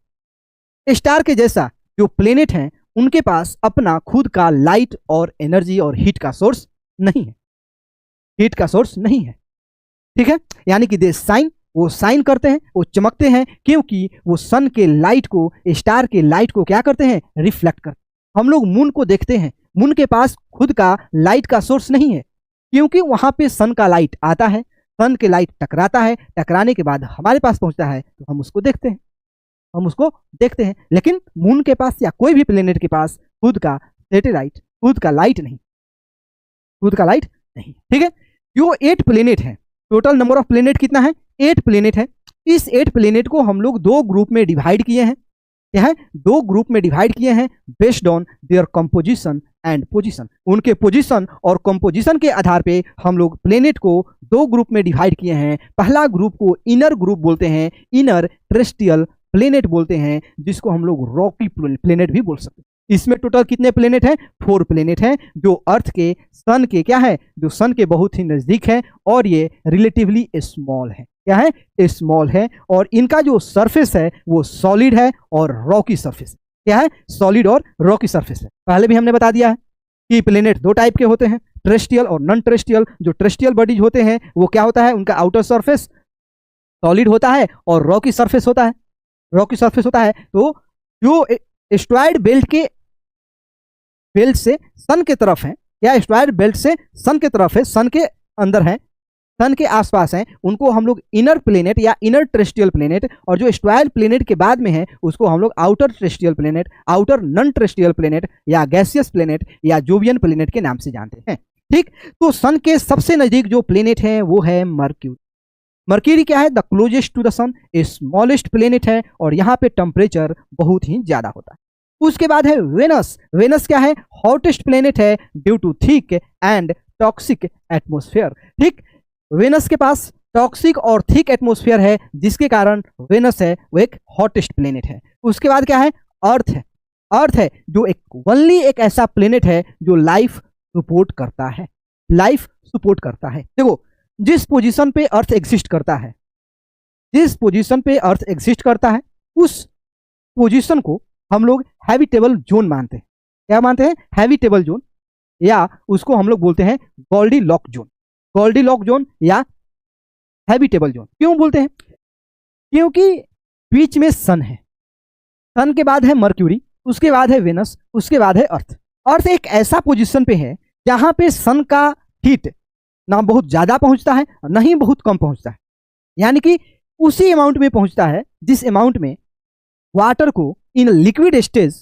स्टार के जैसा जो प्लेनेट हैं उनके पास अपना खुद का लाइट और एनर्जी और हीट का सोर्स नहीं है, हीट का सोर्स नहीं है, ठीक है। यानी कि दे साइन, वो साइन करते हैं, वो चमकते हैं, क्योंकि वो सन के लाइट को, स्टार के लाइट को क्या करते हैं? रिफ्लेक्ट करते हैं। हम लोग मून को देखते हैं, मून के पास खुद का लाइट का सोर्स नहीं है, क्योंकि वहां पे सन का लाइट आता है, सन के लाइट टकराता है, टकराने के बाद हमारे पास पहुंचता है तो हम उसको देखते हैं, लेकिन मून के पास या कोई भी प्लेनेट के पास खुद का सैटेलाइट, खुद का लाइट नहीं, ठीक है। जो 8 प्लेनेट है, टोटल नंबर ऑफ प्लेनेट कितना है? 8 प्लेनेट है। इस 8 प्लेनेट को हम लोग 2 ग्रुप में डिवाइड किए हैं। क्या है? 2 ग्रुप में डिवाइड किए हैं based on their composition and position. उनके पोजीशन और कंपोजिशन के आधार पे हम लोग प्लेनेट को 2 ग्रुप में डिवाइड किए हैं। पहला ग्रुप को इनर ग्रुप बोलते हैं, इनर टेरेस्ट्रियल प्लेनेट बोलते हैं, जिसको हम लोग रॉकी प्लेनेट भी बोल सकते हैं। इसमें टोटल कितने प्लेनेट हैं? 4 प्लेनेट हैं जो अर्थ के सन के क्या है, जो सन के बहुत ही नजदीक है और ये रिलेटिवली स्मॉल है। क्या है? स्मॉल है और इनका जो सरफेस है वो सॉलिड है और रॉकी सरफेस। क्या है? सॉलिड और रॉकी सरफेस है। पहले भी हमने बता दिया है कि प्लेनेट 2 टाइप के होते हैं, टेरेस्ट्रियल और नॉन टेरेस्ट्रियल। जो टेरेस्ट्रियल बॉडीज होते हैं वो क्या होता है, उनका आउटर सरफेस सॉलिड होता है और रॉकी सरफेस होता है। रॉकी सरफेस होता है तो जो एस्टेरॉयड बेल्ट से सन के तरफ है, या एस्टेरॉयड बेल्ट से सन के तरफ है, सन के अंदर है, सन के आसपास हैं, उनको हम लोग इनर प्लेनेट या इनर टेरेस्ट्रियल प्लेनेट, और जो एस्टेरॉयड प्लेनेट के बाद में है उसको हम लोग outer terrestrial planet, outer non terrestrial planet या गैसियस प्लेनेट या जोवियन प्लेनेट के नाम से जानते हैं। ठीक, तो सन के सबसे नजदीक जो प्लेनेट है वो है मर्क्यूरी। मर्क्यूरी क्या है? The closest to the sun, smallest planet है और यहाँ पे टेम्परेचर बहुत ही ज्यादा होता है। उसके बाद है वेनस। वेनस क्या है? हॉटेस्ट प्लेनेट है due to thick and toxic atmosphere. ठीक, वेनस के पास टॉक्सिक और थिक एटमोस्फेयर है जिसके कारण वेनस है वो एक हॉटेस्ट प्लेनेट है। उसके बाद क्या है? अर्थ है। अर्थ है जो एक ऐसा प्लेनेट है जो लाइफ सपोर्ट करता है, लाइफ सपोर्ट करता है। देखो, जिस पोजीशन पे अर्थ एग्जिस्ट करता है, जिस पोजीशन पे अर्थ एग्जिस्ट करता है उस पोजीशन को हम लोग हैबिटेबल जोन मानते हैं। क्या मानते हैं? हैबिटेबल जोन, या उसको हम लोग बोलते हैं गोल्डीलॉक जोन। गोल्डीलॉक जोन या हैबिटेबल जोन क्यों बोलते हैं? क्योंकि बीच में सन है, सन के बाद है मर्क्यूरी, उसके बाद है वेनस, उसके बाद है अर्थ। अर्थ एक ऐसा पोजीशन पे है जहां पे सन का हीट ना बहुत ज्यादा पहुंचता है ना ही बहुत कम पहुंचता है, यानी कि उसी अमाउंट में पहुंचता है जिस अमाउंट में वाटर को इन लिक्विड स्टेट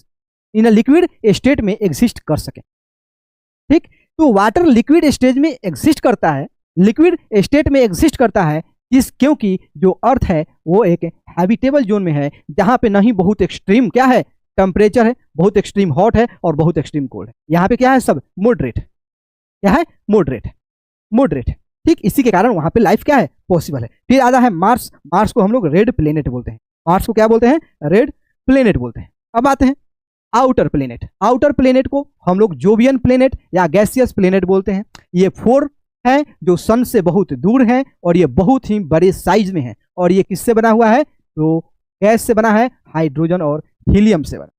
में एग्जिस्ट कर सके। ठीक, तो वाटर लिक्विड स्टेज में एग्जिस्ट करता है, लिक्विड स्टेट में एग्जिस्ट करता है क्योंकि जो अर्थ है वो एक हैबिटेबल जोन में है जहां पे नहीं बहुत एक्सट्रीम क्या है टेम्परेचर है, बहुत एक्सट्रीम हॉट है और बहुत एक्सट्रीम कोल्ड है। यहाँ पे क्या है? सब मॉडरेट। क्या है? Moderate, moderate. ठीक, इसी के कारण वहां पे लाइफ क्या है? पॉसिबल है। फिर आता है मार्स। मार्स को हम लोग रेड प्लेनेट बोलते हैं। मार्स को क्या बोलते हैं? रेड प्लेनेट बोलते हैं। अब आते हैं आउटर प्लेनेट। आउटर प्लेनेट को हम लोग जोवियन प्लेनेट या गैसियस प्लेनेट बोलते हैं। ये 4 है जो सन से बहुत दूर है और ये बहुत ही बड़े साइज में है और ये किससे बना हुआ है? तो गैस से बना है, हाइड्रोजन और हीलियम से बना।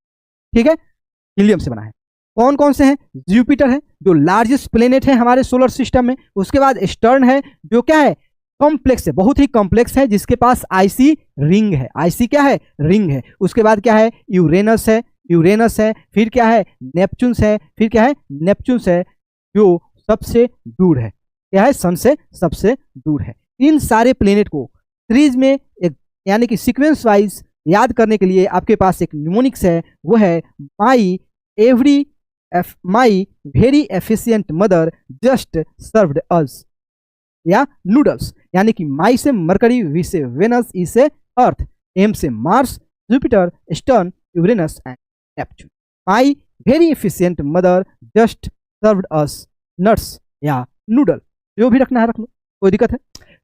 ठीक है, हीलियम से बना है। कौन कौन से हैं? जुपिटर है जो लार्जेस्ट प्लेनेट है हमारे सोलर सिस्टम में। उसके बाद स्टर्न है जो क्या है? कॉम्प्लेक्स है, बहुत ही कॉम्प्लेक्स है, जिसके पास आईसी रिंग है। आईसी क्या है? रिंग है। उसके बाद क्या है? यूरेनस है, यूरेनस है। फिर क्या है? नेपच्यून्स है। फिर क्या है? नेपच्यून्स है जो सबसे दूर है। क्या है? सन से सबसे दूर है। इन सारे प्लेनेट को सीरीज में एक यानी कि सीक्वेंस वाइज याद करने के लिए आपके पास एक निमोनिक्स है, वो है my very efficient mother just served us, या नूडल्स। यानी कि माई से मरकरी, वी से वेनस, ई से अर्थ, एम से Mars, Jupiter, Saturn, Uranus and Neptune. My very efficient mother just served us nuts या नूडल, जो भी रखना है रख लो, कोई दिक्कत है।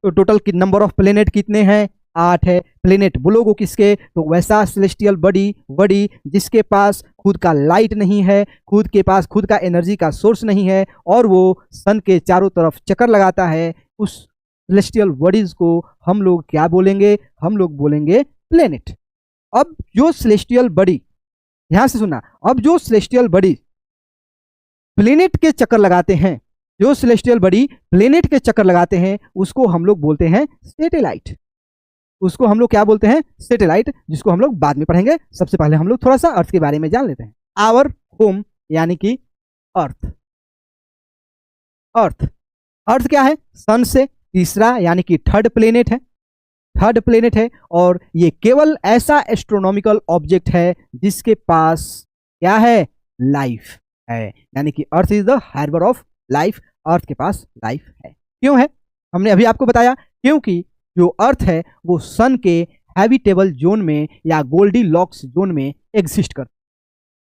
तो टोटल नंबर ऑफ प्लेनेट कितने हैं? 8 है। प्लेनेट बोलोगे किसके? तो वैसा सेलेस्टियल बॉडी जिसके पास खुद का लाइट नहीं है, खुद के पास खुद का एनर्जी का सोर्स नहीं है और वो सन के चारों तरफ चक्कर लगाता है, उस सेलेस्टियल बॉडीज को हम लोग क्या बोलेंगे? हम लोग बोलेंगे प्लेनेट। अब जो सेलेस्टियल बॉडी, ध्यान से सुनना, अब जो सेलेस्टियल बॉडी प्लेनेट के चक्कर लगाते हैं, जो सेलेस्टियल बॉडी प्लेनेट के चक्कर लगाते हैं उसको हम लोग बोलते हैं सैटेलाइट। उसको हम लोग क्या बोलते हैं? सैटेलाइट, जिसको हम लोग बाद में पढ़ेंगे। सबसे पहले हम लोग थोड़ा सा अर्थ के बारे में जान लेते हैं। आवर होम यानी कि अर्थ। अर्थ, अर्थ क्या है? सन से तीसरा यानी कि थर्ड प्लेनेट है, थर्ड प्लेनेट है और ये केवल ऐसा एस्ट्रोनॉमिकल ऑब्जेक्ट है जिसके पास क्या है? लाइफ है, यानी कि Earth is the harbour of life. Earth के पास लाइफ है। क्यों है? हमने अभी आपको बताया, क्योंकि जो अर्थ है वो सन के हैबिटेबल जोन में या गोल्डीलॉक्स जोन में एग्जिस्ट करता है।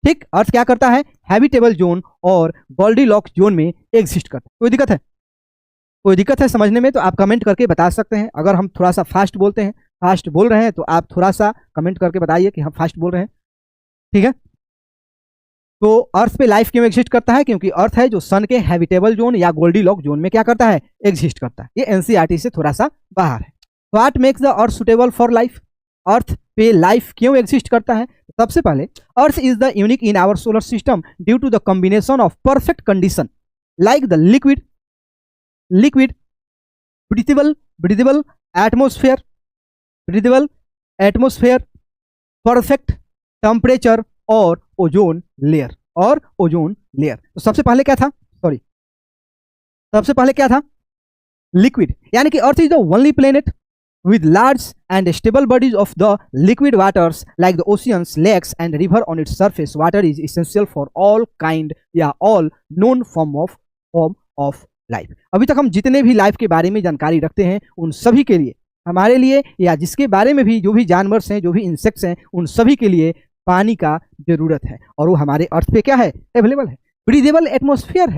ठीक, अर्थ क्या करता है? हैबिटेबल जोन और गोल्डीलॉक्स जोन में एग्जिस्ट करता है। कोई दिक्कत है? कोई दिक्कत है समझने में तो आप कमेंट करके बता सकते हैं। अगर हम थोड़ा सा फास्ट बोलते हैं, फास्ट बोल रहे हैं, तो आप थोड़ा सा कमेंट करके बताइए कि हम फास्ट बोल रहे हैं। ठीक है। तो अर्थ पे लाइफ क्यों एग्जिस्ट करता है? क्योंकि अर्थ है जो सन के हैबिटेबल जोन या गोल्डीलॉक जोन में क्या करता है? एग्जिस्ट करता है। ये एनसीईआरटी से थोड़ा सा बाहर है। What makes the Earth suitable for life? Earth पे लाइफ क्यों एग्जिस्ट करता है? सबसे पहले, Earth is the unique in our solar system due to the combination of perfect condition like the liquid breathable atmosphere, perfect temperature और ozone layer तो सबसे पहले क्या था? लिक्विड, यानी कि Earth is the only planet with large and stable bodies of the liquid waters like the oceans, lakes and river on its surface. Water is essential for all known form of life. अभी तक हम जितने भी life के बारे में जानकारी रखते हैं उन सभी के लिए, हमारे लिए या जिसके बारे में भी जो भी जानवर हैं, जो भी इंसेक्ट्स हैं, उन सभी के लिए पानी का जरूरत है और वो हमारे अर्थ पे क्या है? अवेलेबल है। ब्रीदेबल एटमोस्फियर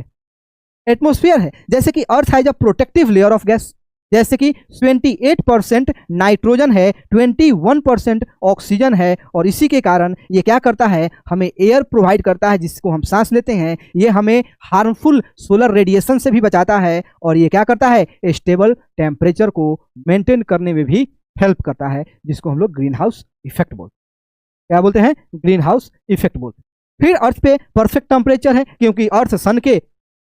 है। जैसे कि earth has a protective layer of gas, जैसे कि 28% नाइट्रोजन है, 21% ऑक्सीजन है और इसी के कारण ये क्या करता है? हमें एयर प्रोवाइड करता है जिसको हम सांस लेते हैं। ये हमें हार्मफुल सोलर रेडिएशन से भी बचाता है और ये क्या करता है? स्टेबल टेम्परेचर को मेंटेन करने में भी हेल्प करता है, जिसको हम लोग ग्रीन हाउस इफेक्ट बोलते हैं। क्या बोलते हैं? ग्रीन हाउस इफेक्ट बोलते हैं। फिर अर्थ पे परफेक्ट टेम्परेचर है क्योंकि अर्थ सन के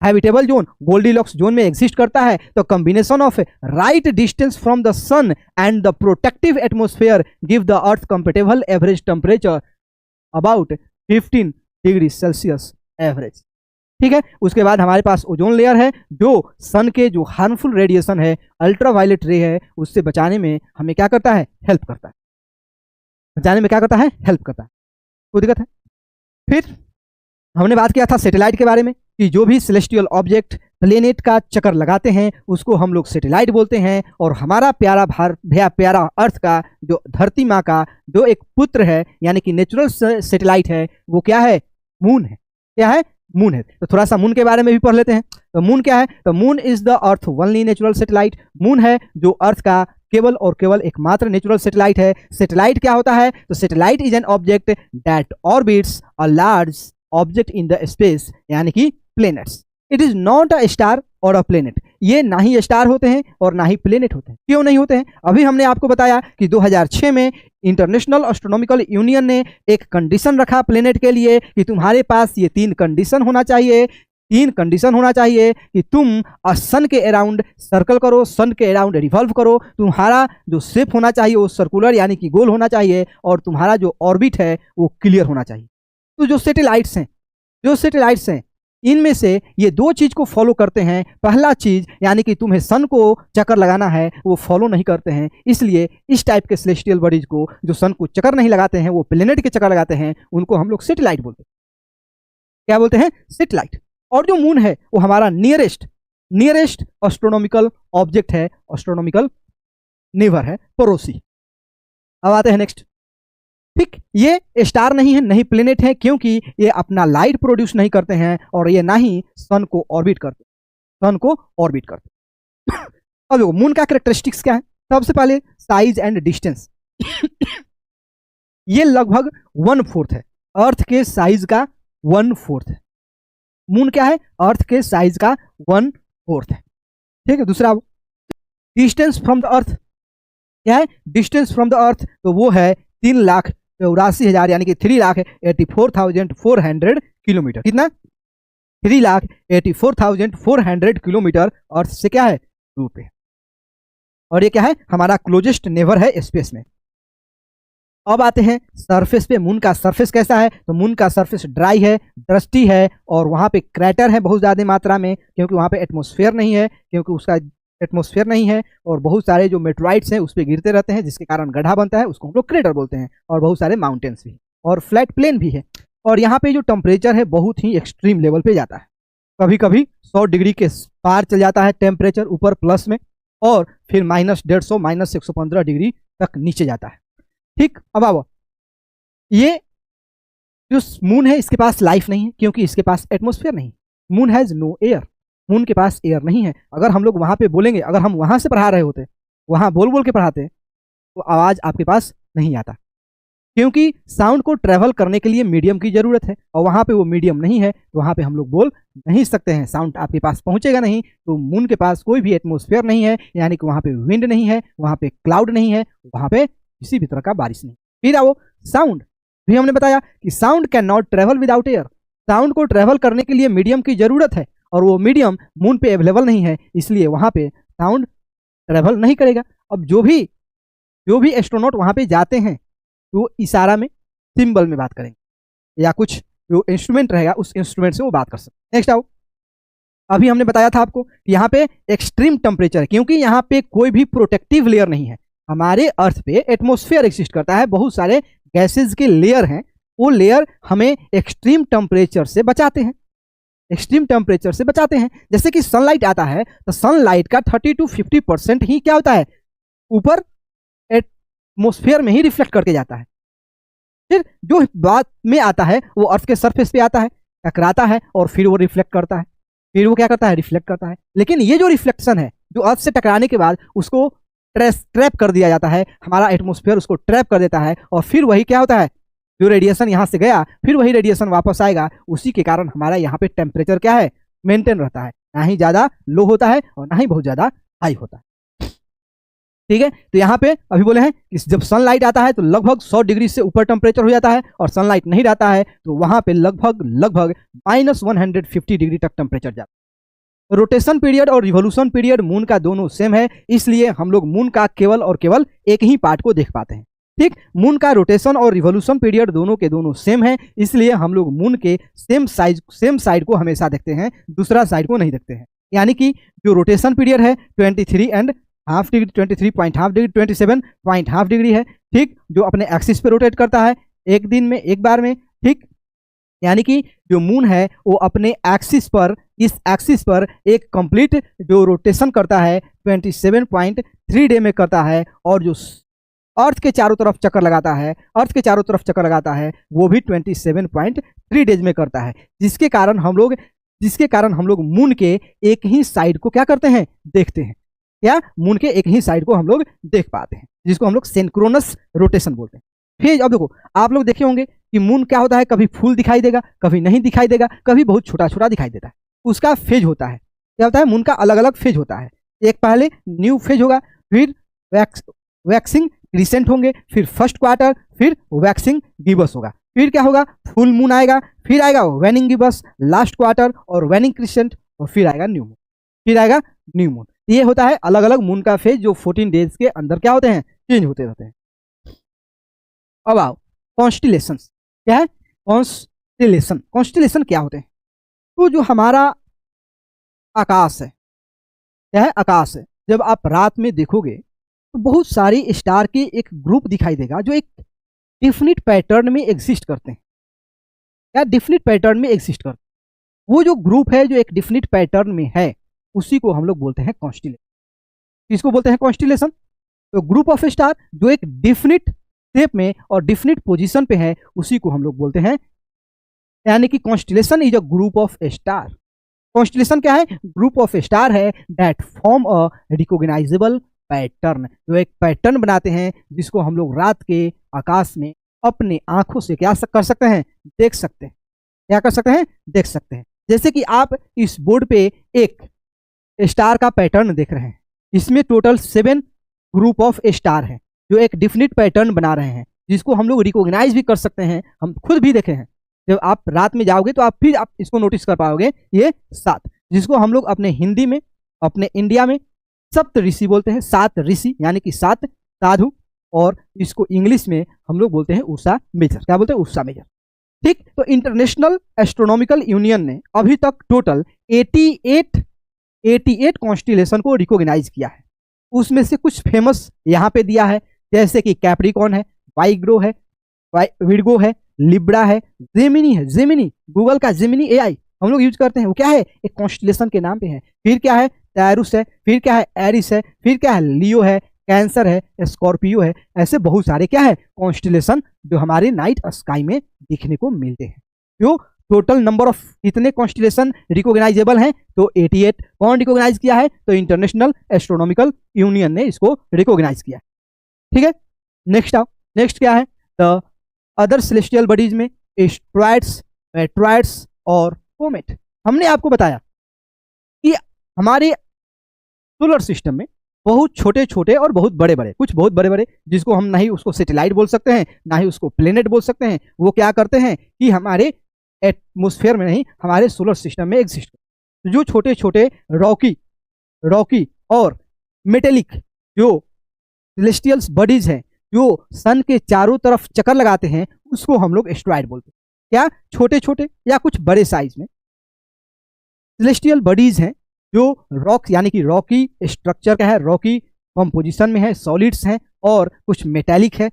हैबिटेबल जोन गोल्डीलॉक्स जोन में एग्जिस्ट करता है। तो combination of right distance from the sun and the protective atmosphere give the earth comfortable average temperature about 15 degree Celsius average. ठीक है। उसके बाद हमारे पास ओजोन लेयर है जो सन के जो हार्मफुल रेडिएशन है, अल्ट्रावायलेट रे है, उससे बचाने में हमें क्या करता है? हेल्प करता है। बचाने में क्या करता है? हेल्प करता है। कोई दिक्कत है? फिर हमने बात किया था सैटेलाइट के बारे में कि जो भी सेलेस्टियल ऑब्जेक्ट प्लेनेट का चक्कर लगाते हैं उसको हम लोग सैटेलाइट बोलते हैं। और हमारा प्यारा अर्थ का जो धरती माँ का जो एक पुत्र है यानी कि नेचुरल सैटेलाइट है वो क्या है? मून है। क्या है? मून है। तो थोड़ा सा मून के बारे में भी पढ़ लेते हैं। तो मून क्या है? तो moon is the earth only natural satellite. Moon है जो अर्थ का केवल और केवल एकमात्र नेचुरल सैटेलाइट है। सैटेलाइट क्या होता है? तो satellite is an object that orbits a large object in the space, यानी कि planets. It is not a star और अ प्लेनेट। ये ना ही स्टार होते हैं और ना ही प्लेनेट होते हैं। क्यों नहीं होते हैं? अभी हमने आपको बताया कि 2006 में इंटरनेशनल एस्ट्रोनॉमिकल यूनियन ने एक कंडीशन रखा प्लेनेट के लिए कि तुम्हारे पास ये 3 कंडीशन होना चाहिए। 3 कंडीशन होना चाहिए कि तुम सन के अराउंड सर्कल करो, सन के अराउंड रिवॉल्व करो, तुम्हारा जो शेप होना चाहिए वो सर्कुलर यानी कि गोल होना चाहिए और तुम्हारा जो ऑर्बिट है वो क्लियर होना चाहिए। तो जो सैटेलाइट्स हैं इनमें से ये 2 चीज को फॉलो करते हैं। पहला चीज यानी कि तुम्हें सन को चक्कर लगाना है वो फॉलो नहीं करते हैं। इसलिए इस टाइप के सेलेस्टियल बॉडीज को जो सन को चक्कर नहीं लगाते हैं, वो प्लेनेट के चक्कर लगाते हैं, उनको हम लोग सैटेलाइट बोलते हैं। क्या बोलते हैं? सैटेलाइट। और जो मून है वो हमारा नियरेस्ट एस्ट्रोनॉमिकल ऑब्जेक्ट है, एस्ट्रोनॉमिकल नेबर है, पड़ोसी। अब आते हैं नेक्स्ट। ठीक, ये स्टार नहीं है, नहीं प्लेनेट है, क्योंकि ये अपना लाइट प्रोड्यूस नहीं करते हैं और ये ना ही सन को ऑर्बिट करते। अब देखो मून का कैरेक्टरिस्टिक्स क्या है। सबसे पहले साइज एंड डिस्टेंस। ये लगभग 1/4 है, अर्थ के साइज का 1/4 है। मून क्या है? अर्थ के साइज का 1/4 है। ठीक है। दूसरा डिस्टेंस फ्रॉम द अर्थ क्या है? डिस्टेंस फ्रॉम द अर्थ तो वो है 3,84,000 यानी कि 3,84,400 किलोमीटर। कितना? 3,84,400 किलोमीटर अर्थ से क्या है? दूर पे। और ये क्या है? हमारा क्लोजेस्ट नेबर है स्पेस में। अब आते हैं सरफेस पे। मून का सरफेस कैसा है? तो मून का सरफेस ड्राई है, डस्टी है और वहां पे क्रैटर है बहुत ज्यादा मात्रा में, क्योंकि वहां पे एटमॉस्फेयर नहीं है, और बहुत सारे जो मेटेराइट्स हैं उस पर गिरते रहते हैं जिसके कारण गड्ढा बनता है, उसको हम लोग क्रेटर बोलते हैं। और बहुत सारे माउंटेन्स भी और फ्लैट प्लेन भी है। और यहाँ पे जो टेम्परेचर है बहुत ही एक्सट्रीम लेवल पे जाता है। कभी कभी 100 डिग्री के पार चल जाता है टेम्परेचर ऊपर प्लस में, और फिर -150 -115 डिग्री तक नीचे जाता है। ठीक। अब आओ, ये जो मून है इसके पास लाइफ नहीं है क्योंकि इसके पास एटमॉस्फेयर नहीं। Moon has no air. Moon के पास एयर नहीं है। अगर हम लोग वहां पे बोलेंगे, अगर हम वहां से पढ़ा रहे होते, वहां बोल बोल के पढ़ाते, तो आवाज आपके पास नहीं आता। क्योंकि साउंड को ट्रेवल करने के लिए मीडियम की जरूरत है, और वहां पे वो मीडियम नहीं है तो वहां पे हम लोग बोल नहीं सकते हैं, साउंड आपके पास पहुंचेगा नहीं। तो मून के पास कोई भी एटमोस्फेयर नहीं है, यानी कि वहां पे विंड नहीं है, वहां पे क्लाउड नहीं है, वहां पे किसी भी तरह का बारिश नहीं। फिर आओ साउंड, भी हमने बताया कि sound can not travel without air. Sound को ट्रेवल करने के लिए मीडियम की जरूरत है, और वो मीडियम मून पे अवेलेबल नहीं है, इसलिए वहां पे साउंड ट्रेवल नहीं करेगा। अब जो भी एस्ट्रोनॉट वहां पे जाते हैं तो इशारा में, सिंबल में बात करेंगे, या कुछ जो इंस्ट्रूमेंट रहेगा उस इंस्ट्रूमेंट से वो बात कर सकते। नेक्स्ट आओ, अभी हमने बताया था आपको कि यहाँ पे एक्सट्रीम टेम्परेचर है, क्योंकि यहाँ पे कोई भी प्रोटेक्टिव लेयर नहीं है। हमारे अर्थ पे एटमॉस्फेयर एग्जिस्ट करता है, बहुत सारे गैसेज के लेयर हैं, वो लेयर हमें एक्सट्रीम टेम्परेचर से बचाते हैं, एक्सट्रीम टेम्परेचर से बचाते हैं। जैसे कि सनलाइट आता है तो सनलाइट का 30 to 50% ही क्या होता है, ऊपर एटमॉस्फेयर में ही रिफ्लेक्ट करके जाता है। फिर जो बाद में आता है वो अर्थ के सरफेस पे आता है, टकराता है, और फिर वो रिफ्लेक्ट करता है, फिर वो क्या करता है, रिफ्लेक्ट करता है। लेकिन ये जो रिफ्लेक्शन है, जो अर्थ से टकराने के बाद उसको ट्रैप कर दिया जाता है, हमारा एटमॉस्फेयर उसको ट्रैप कर देता है, और फिर वही क्या होता है, जो रेडिएशन यहाँ से गया फिर वही रेडिएशन वापस आएगा। उसी के कारण हमारा यहाँ पे टेम्परेचर क्या है, मेंटेन रहता है, ना ही ज्यादा लो होता है और ना ही बहुत ज्यादा हाई होता है। ठीक है, तो यहाँ पे अभी बोले हैं कि जब सनलाइट आता है तो लगभग 100 डिग्री से ऊपर टेम्परेचर हो जाता है, और सनलाइट नहीं आता है तो वहां पे लगभग -150 डिग्री तक टेम्परेचर जाता है। रोटेशन पीरियड और रिवोल्यूशन पीरियड मून का दोनों सेम है, इसलिए हम लोग मून का केवल और केवल एक ही पार्ट को देख पाते हैं। ठीक, मून का रोटेशन और रिवोल्यूशन पीरियड दोनों के दोनों सेम है, इसलिए हम लोग मून के सेम साइड को हमेशा देखते हैं, दूसरा साइड को नहीं देखते हैं। यानी कि जो रोटेशन पीरियड है 23.5 डिग्री, 23.5 डिग्री, 27.5 डिग्री है। ठीक, जो अपने एक्सिस पे रोटेट करता है एक दिन में, एक बार में। ठीक, यानी कि जो मून है वो अपने एक्सिस पर, इस एक्सिस पर एक कंप्लीट जो रोटेशन करता है 27.3 डे में करता है, और जो अर्थ के चारों तरफ चक्कर लगाता है, अर्थ के चारों तरफ चक्कर लगाता है, वो भी 27.3 डेज में करता है, जिसके कारण हम लोग मून के एक ही साइड को क्या करते हैं, देखते हैं। क्या, मून के एक ही साइड को हम लोग देख पाते हैं, जिसको हम लोग सिंक्रोनस रोटेशन बोलते हैं। फिर अब देखो, आप लोग देखे होंगे कि मून क्या होता है, कभी फुल दिखाई देगा, कभी नहीं दिखाई देगा, कभी बहुत छोटा छोटा दिखाई देता है। उसका फेज होता है, क्या होता है, मून का अलग अलग फेज होता है। एक पहले न्यू फेज होगा, फिर वैक्सिंग क्रिसेंट होंगे, फिर फर्स्ट क्वार्टर, फिर वैक्सिंग गिबस होगा, फिर क्या होगा, फुल मून आएगा, फिर आएगा वैनिंग गिबस, लास्ट क्वार्टर और वैनिंग क्रिसेंट, और फिर आएगा न्यू मून, फिर आएगा न्यू मून। ये होता है अलग अलग मून का फेज, जो 14 डेज के अंदर क्या होते हैं, चेंज होते रहते हैं। अब आओ कॉन्स्टिलेशन, क्या है कॉन्स्टिलेशन, कॉन्स्टिलेशन क्या होते हैं। तो जो हमारा आकाश है, क्या है, आकाश है, जब आप रात में देखोगे तो बहुत सारी स्टार के एक ग्रुप दिखाई देगा, जो एक डिफिनिट पैटर्न में एग्जिस्ट करते हैं, या डिफिनिट पैटर्न में एग्जिस्ट करते हैं। वो जो ग्रुप है जो एक डिफिनिट पैटर्न में है, उसी को हम लोग बोलते हैं कॉन्स्टिलेशन। इसको बोलते हैं कॉन्स्टिलेशन। तो ग्रुप ऑफ स्टार जो एक डिफिनिट शेप में और डिफिनिट पोजीशन पे है, उसी को हम लोग बोलते हैं, यानी कि constellation is a group of star. Constellation क्या है, ग्रुप ऑफ स्टार है that form a recognisable pattern, जो एक पैटर्न बनाते हैं, जिसको हम लोग रात के आकाश में अपने आंखों से क्या कर सकते हैं, देख सकते हैं। क्या कर सकते हैं, देख सकते हैं। जैसे कि आप इस बोर्ड पे एक स्टार का पैटर्न देख रहे हैं, इसमें टोटल 7 ग्रुप ऑफ स्टार हैं, जो एक डिफिनिट पैटर्न बना रहे हैं, जिसको हम लोग रिकॉग्नाइज भी कर सकते हैं, हम खुद भी देखे हैं। जब आप रात में जाओगे तो आप इसको नोटिस कर पाओगे, ये 7, जिसको हम लोग अपने हिंदी में, अपने इंडिया में सप्त ऋषि बोलते हैं, 7 ऋषि यानी कि 7 साधु, और इसको इंग्लिश में हम लोग बोलते हैं उर्सा मेजर। क्या बोलते हैं, उर्सा मेजर। ठीक, तो इंटरनेशनल एस्ट्रोनॉमिकल यूनियन ने अभी तक टोटल 88 कॉन्स्टिलेशन को रिकॉग्नाइज किया है। उसमें से कुछ फेमस यहाँ पे दिया है, जैसे कि कैप्रिकॉर्न है, वाइग्रो है, विर्गो है, लिब्रा है, जेमिनी है, जेमिनी गूगल का जेमिनी एआई हम लोग यूज करते हैं, वो क्या है, एक कॉन्स्टिलेशन के नाम पे है। फिर क्या है, टैरुस है, फिर क्या है, एरिस है, फिर क्या है, लियो है, कैंसर है, स्कॉर्पियो है। ऐसे बहुत सारे क्या है, कॉन्स्टिलेशन जो हमारे नाइट स्काई में दिखने को मिलते हैं। जो टोटल नंबर ऑफ कितने कॉन्स्टिलेशन रिकॉग्नाइजेबल हैं, तो 88। कौन रिकॉग्नाइज किया है, तो इंटरनेशनल एस्ट्रोनॉमिकल यूनियन ने इसको रिकॉग्नाइज किया। ठीक है, नेक्स्ट आओ, नेक्स्ट क्या है, द अदर सेलेस्टियल बॉडीज में एस्ट्रॉइड्स, मेटरॉइड्स और कोमेट। हमने आपको बताया कि हमारे सोलर सिस्टम में बहुत छोटे छोटे और बहुत बड़े बड़े, कुछ बहुत बड़े बड़े जिसको हम नहीं उसको सैटेलाइट बोल सकते हैं, ना ही उसको प्लेनेट बोल सकते हैं, वो क्या करते हैं कि हमारे एटमॉस्फेयर में नहीं, हमारे सोलर सिस्टम में एग्जिस्ट करते हैं। जो छोटे छोटे रॉकी और मेटेलिक जो सेलेस्टियल्स बॉडीज हैं जो सन के चारों तरफ चक्कर लगाते हैं, उसको हम लोग एस्ट्रॉइड बोलते हैं। क्या छोटे छोटे या कुछ बड़े साइज में सेलेस्टियल बॉडीज हैं जो रॉक यानी कि रॉकी स्ट्रक्चर का है, रॉकी कंपोजिशन में है, सॉलिड्स हैं और कुछ मेटेलिक है,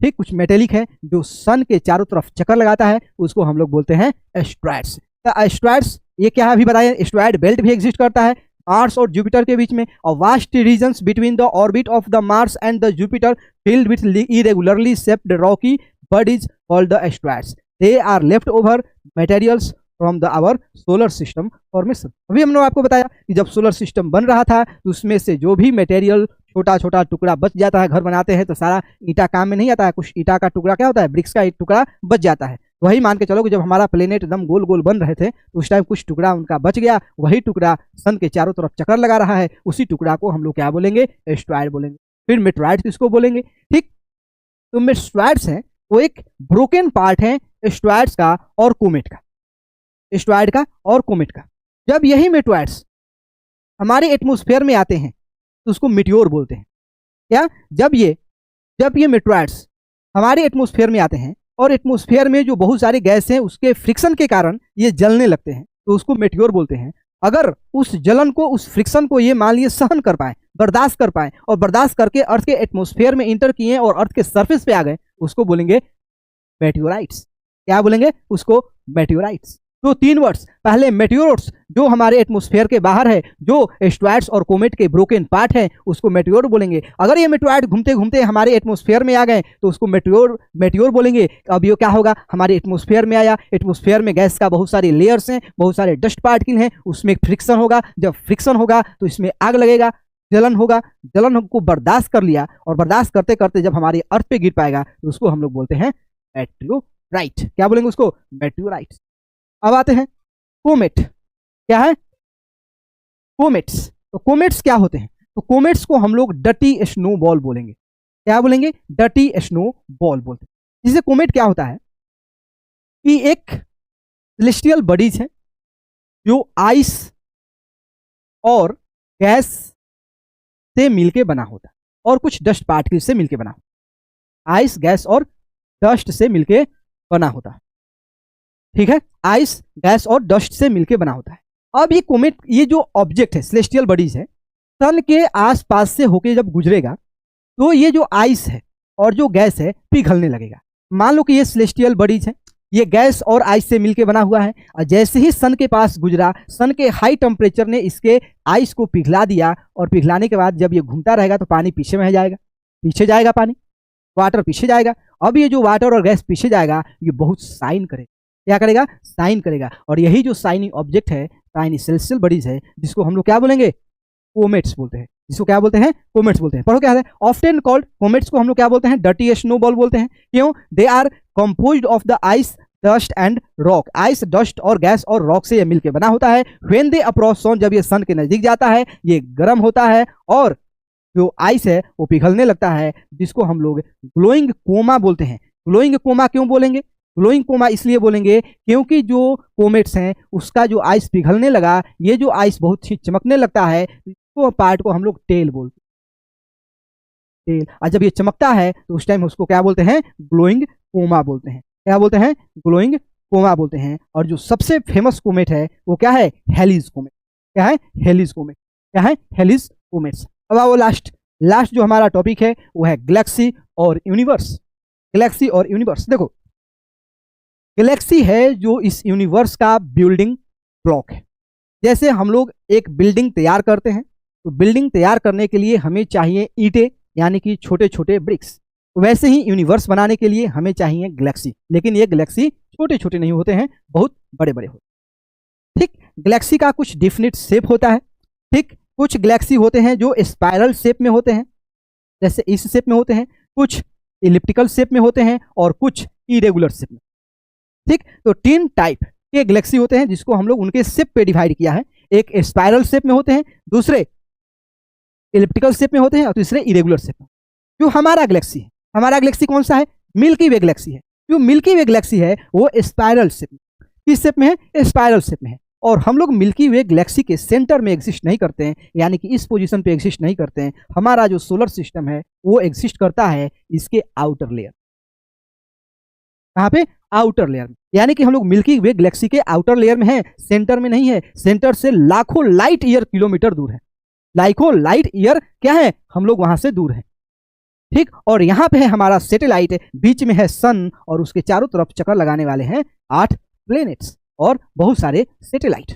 ठीक, कुछ मेटेलिक है जो सन के चारों तरफ चक्कर लगाता है, उसको हम लोग बोलते हैं एस्ट्रॉइड्स। एस्ट्रॉइड्स ये क्या है अभी बताया, एस्ट्रॉइड बेल्ट भी एग्जिस्ट करता है मार्स और जुपिटर के बीच में, और vast regions between the orbit of the Mars and the Jupiter filled with irregularly shaped rocky bodies called the asteroids. They are left over materials from the our solar system formation. अभी हमने आपको बताया कि जब solar system बन रहा था तो उसमें से जो भी मटेरियल छोटा छोटा टुकड़ा बच जाता है, घर बनाते हैं तो सारा ईटा काम में नहीं आता है, कुछ ईटा का टुकड़ा क्या होता है, ब्रिक्स का एक टुकड़ा बच जाता है। वही मान के चलो कि जब हमारा प्लेनेट एकदम गोल गोल बन रहे थे तो उस टाइम कुछ टुकड़ा उनका बच गया, वही टुकड़ा सन के चारों तरफ चक्कर लगा रहा है, उसी टुकड़ा को हम लोग क्या बोलेंगे, एस्ट्रॉइड बोलेंगे। फिर मेटरॉइड किसको बोलेंगे, ठीक। तो मेटरॉइड्स हैं वो एक ब्रोकन पार्ट है एस्ट्रॉइड्स का और कोमेट का, एस्ट्रॉइड का और कोमेट का। जब यही मेटरॉइड्स हमारे एटमॉस्फेयर में आते हैं तो उसको मिटियोर बोलते हैं। क्या, जब ये मेटरॉइड्स हमारे एटमॉस्फेयर में आते हैं और एटमॉस्फेयर में जो बहुत सारे गैस हैं उसके फ्रिक्शन के कारण ये जलने लगते हैं तो उसको मेटियोर बोलते हैं। अगर उस जलन को, उस फ्रिक्शन को ये मान लिए सहन कर पाए, बर्दाश्त कर पाए और बर्दाश्त करके अर्थ के एटमॉस्फेयर में इंटर किए और अर्थ के सरफेस पे आ गए, उसको बोलेंगे मेटियोराइट्स। क्या बोलेंगे, उसको मेटियोराइट्स। तो तीन वर्ड्स, पहले मेटियोर्स जो हमारे एटमॉस्फेयर के बाहर है, जो एस्ट्रॉइड्स और कोमेट के ब्रोकन पार्ट है, उसको मेटियोर बोलेंगे। अगर ये मेटरॉइड घूमते घूमते हमारे एटमॉस्फेयर में आ गए तो उसको मेटियोर बोलेंगे। अब ये क्या होगा, हमारे एटमॉस्फेयर में आया, एटमॉस्फेयर में गैस का बहुत सारे लेयर्स हैं, बहुत सारे डस्ट पार्टिकल हैं, उसमें फ्रिक्शन होगा, जब फ्रिक्शन होगा तो इसमें आग लगेगा, जलन होगा, जलन को बर्दाश्त कर लिया और बर्दाश्त करते करते जब हमारे अर्थ पे गिर पाएगा तो उसको हम लोग बोलते हैं मेटियोराइट। क्या बोलेंगे उसको, मेटियोराइट। अब आते हैं कोमेट। क्या है, कोमेट्स। तो कोमेट्स क्या होते हैं, तो कोमेट्स को हम लोग डर्टी स्नो बॉल बोलेंगे। क्या बोलेंगे, डर्टी स्नो बॉल बोलते हैं। जिससे कोमेट क्या होता है कि एक सेलेस्टियल बॉडीज है जो आइस और गैस से मिलके बना होता है और कुछ डस्ट पार्टिकल से मिलके बना होता है। आइस, गैस और डस्ट से मिलके बना होता है, ठीक है, आइस, गैस और डस्ट से मिलके बना होता है। अब ये कोमेट, ये जो ऑब्जेक्ट है, सेलेस्टियल बॉडीज है, सन के आसपास से होके जब गुजरेगा तो ये जो आइस है और जो गैस है पिघलने लगेगा। मान लो कि ये सेलेस्टियल बॉडीज है, ये गैस और आइस से मिलके बना हुआ है, और जैसे ही सन के पास गुजरा, सन के हाई टेम्परेचर ने इसके आइस को पिघला दिया, और पिघलाने के बाद जब ये घूमता रहेगा तो पानी पीछे में जाएगा, पीछे जाएगा पानी, वाटर पीछे जाएगा। अब ये जो वाटर और गैस पीछे जाएगा ये बहुत शाइन करेगा। क्या करेगा, शाइन करेगा। और यही जो शाइनिंग ऑब्जेक्ट है, शाइनी सेलेस्टियल बॉडीज है, जिसको हम लोग क्या बोलेंगे, कोमेट्स बोलते हैं। जिसको क्या बोलते हैं, कोमेट्स बोलते हैं। पढ़ो क्या है, ऑफ्टन कॉल्ड, कोमेट्स को हम लोग क्या बोलते हैं, डर्टी स्नो बॉल बोलते हैं। क्यों, they are composed of the ice, dust and rock. Ice, dust और गैस और रॉक से ये मिलकर बना होता है। व्हेन दे अप्रोच सन, जब ये सन के नजदीक जाता है ये गर्म होता है और जो आइस है वो पिघलने लगता है, जिसको हम लोग ग्लोइंग कोमा बोलते हैं। ग्लोइंग कोमा क्यों बोलेंगे, ग्लोइंग कोमा इसलिए बोलेंगे क्योंकि जो कोमेट्स हैं उसका जो आइस पिघलने लगा, ये जो आइस बहुत ही चमकने लगता है, तो पार्ट को हम लोग टेल बोलते हैं, टेल। और जब ये चमकता है तो उस टाइम उसको क्या बोलते हैं, ग्लोइंग कोमा बोलते हैं। क्या बोलते हैं, ग्लोइंग कोमा बोलते हैं। और जो सबसे फेमस कोमेट है वो क्या है, हेलीज कोमेट। क्या है, हेलीज कोमेट। क्या है, हेलीज कोमेट्स। अब आओ लास्ट जो हमारा टॉपिक है वो है गैलेक्सी और यूनिवर्स। गैलेक्सी और यूनिवर्स, देखो गैलेक्सी है जो इस यूनिवर्स का बिल्डिंग ब्लॉक है। जैसे हम लोग एक बिल्डिंग तैयार करते हैं तो बिल्डिंग तैयार करने के लिए हमें चाहिए ईंटें, यानी कि छोटे छोटे ब्रिक्स। वैसे ही यूनिवर्स बनाने के लिए हमें चाहिए गैलेक्सी, लेकिन ये गैलेक्सी छोटे छोटे नहीं होते हैं, बहुत बड़े बड़े होते हैं। ठीक, गैलेक्सी का कुछ डिफिनिट शेप होता है। ठीक, कुछ गैलेक्सी होते हैं जो स्पाइरल शेप में होते हैं, जैसे इस शेप में होते हैं। कुछ इलिप्टिकल शेप में होते हैं और कुछ इरेगुलर शेप में। ठीक, तो 3 टाइप के गैलेक्सी होते हैं जिसको हम लोग उनके शेप पे डिवाइड किया है। एक स्पाइरल शेप में होते हैं, दूसरे इलिप्टिकल शेप में होते हैं और तीसरे इरेगुलर शेप में। जो हमारा गैलेक्सी है, हमारा गैलेक्सी कौन सा है? मिल्की वे गैलेक्सी है। जो मिल्की वे गैलेक्सी है वो स्पाइरल शेप में, किस शेप में है? स्पाइरल शेप में है। और हम लोग मिल्की वे गैलेक्सी के सेंटर में एग्जिस्ट नहीं करते हैं, यानी कि इस पोजीशन पे एग्जिस्ट नहीं करते हैं। हमारा जो सोलर सिस्टम है वो एग्जिस्ट करता है इसके आउटर लेयर। कहाँ पे? आउटर लेयर में। यानी कि हम लोग मिल्की वे गैलेक्सी के आउटर लेयर में है, सेंटर में नहीं है। सेंटर से लाखों लाइट ईयर किलोमीटर दूर है, लाखों लाइट ईयर क्या है, हम लोग वहां से दूर हैं। ठीक, और यहाँ पे है हमारा सैटेलाइट, बीच में है सन और उसके चारों तरफ चक्कर लगाने वाले हैं 8 प्लेनेट्स और बहुत सारे सैटेलाइट।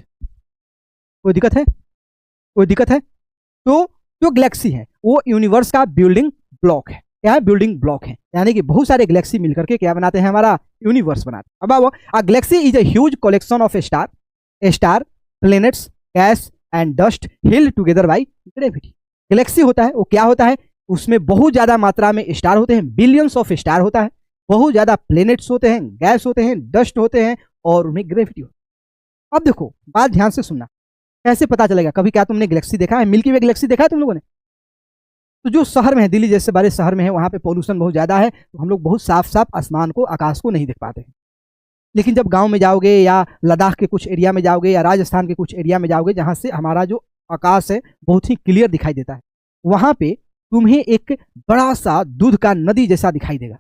कोई दिक्कत है? कोई दिक्कत है? तो जो गैलेक्सी है वो यूनिवर्स का बिल्डिंग ब्लॉक है। क्या है? बिल्डिंग ब्लॉक है। यानी कि बहुत सारे गैलेक्सी मिलकर के क्या बनाते हैं? हमारा यूनिवर्स बनाते हैं। अब आओ, a galaxy is a huge collection of star, planets, gas and dust held together by gravity. Galaxy होता है वो क्या होता है? उसमें बहुत ज्यादा मात्रा में स्टार होते हैं, बिलियंस ऑफ स्टार होता है, बहुत ज्यादा प्लेनेट्स होते हैं, गैस होते हैं, डस्ट होते हैं और उनमें ग्रेविटी होती है। अब देखो, बात ध्यान से सुनना, कैसे पता चलेगा? कभी क्या तुमने गैलेक्सी देखा है? मिल्की वे गैलेक्सी देखा है तुम लोगों ने? तो जो शहर में है, दिल्ली जैसे बड़े शहर में है, वहां पे पॉल्यूशन बहुत ज्यादा है, तो हम लोग बहुत साफ साफ आसमान को, आकाश को नहीं देख पाते हैं। लेकिन जब गांव में जाओगे या लद्दाख के कुछ एरिया में जाओगे या राजस्थान के कुछ एरिया में जाओगे जहां से हमारा जो आकाश है बहुत ही क्लियर दिखाई देता है, वहां पे तुम्हें एक बड़ा सा दूध का नदी जैसा दिखाई देगा,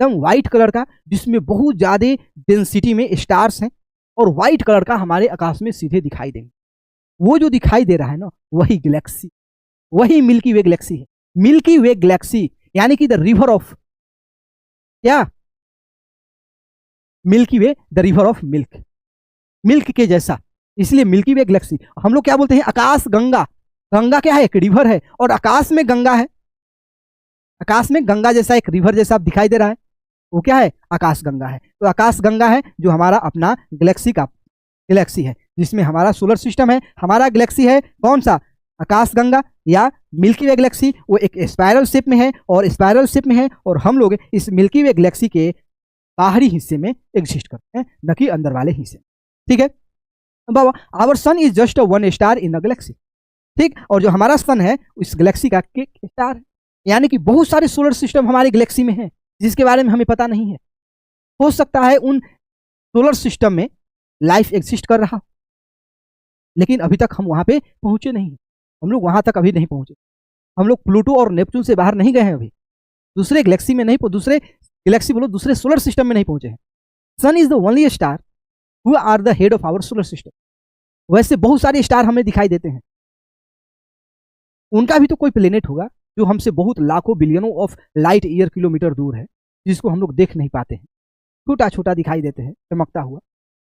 एकदम व्हाइट कलर का, जिसमें बहुत ज्यादा डेंसिटी में स्टार्स हैं और व्हाइट कलर का हमारे आकाश में सीधे दिखाई देंगे। वो जो दिखाई दे रहा है ना, वही गैलेक्सी, वही मिल्की वे गैलेक्सी है। मिल्की वे गैलेक्सी यानी कि द रिवर ऑफ क्या? Milky way, the river of milk, milk के जैसा, इसलिए मिल्की वे गैलेक्सी। हम लोग क्या बोलते हैं? आकाश गंगा। गंगा क्या है? एक रिवर है, और आकाश में गंगा है। आकाश में गंगा जैसा एक रिवर जैसा दिखाई दे रहा है, वो क्या है? आकाश गंगा है। तो आकाश गंगा है जो हमारा अपना गैलेक्सी का गैलेक्सी है, जिसमें हमारा सोलर सिस्टम है। हमारा गैलेक्सी है कौन सा? आकाश गंगा या मिल्की वे गैलेक्सी। वो एक स्पाइरल शेप में है, और स्पाइरल शेप में है, और हम लोग इस मिल्की वे गैलेक्सी के बाहरी हिस्से में एग्जिस्ट करते हैं, न कि अंदर वाले हिस्से। ठीक है बाबा, our sun is just one star in the galaxy. ठीक, और जो हमारा सन है इस गैलेक्सी का एक स्टार है। यानी कि बहुत सारे सोलर सिस्टम हमारी गैलेक्सी में है जिसके बारे में हमें पता नहीं है। हो सकता है उन सोलर सिस्टम में लाइफ एग्जिस्ट कर रहा, लेकिन अभी तक हम वहां पे पहुंचे नहीं। हम लोग वहां तक अभी नहीं पहुंचे। हम लोग प्लूटो और नेपच्यून से बाहर नहीं गए हैं, अभी दूसरे गैलेक्सी में नहीं, दूसरे गैलेक्सी बोलो, दूसरे सोलर सिस्टम में नहीं पहुंचे हैं। Sun is the only star who are the head of our solar system. वैसे बहुत सारे स्टार हमें दिखाई देते हैं, उनका भी तो कोई प्लेनेट होगा जो हमसे बहुत लाखों बिलियनों ऑफ लाइट ईयर किलोमीटर दूर है, जिसको हम लोग देख नहीं पाते हैं, छोटा छोटा दिखाई देते हैं, चमकता हुआ।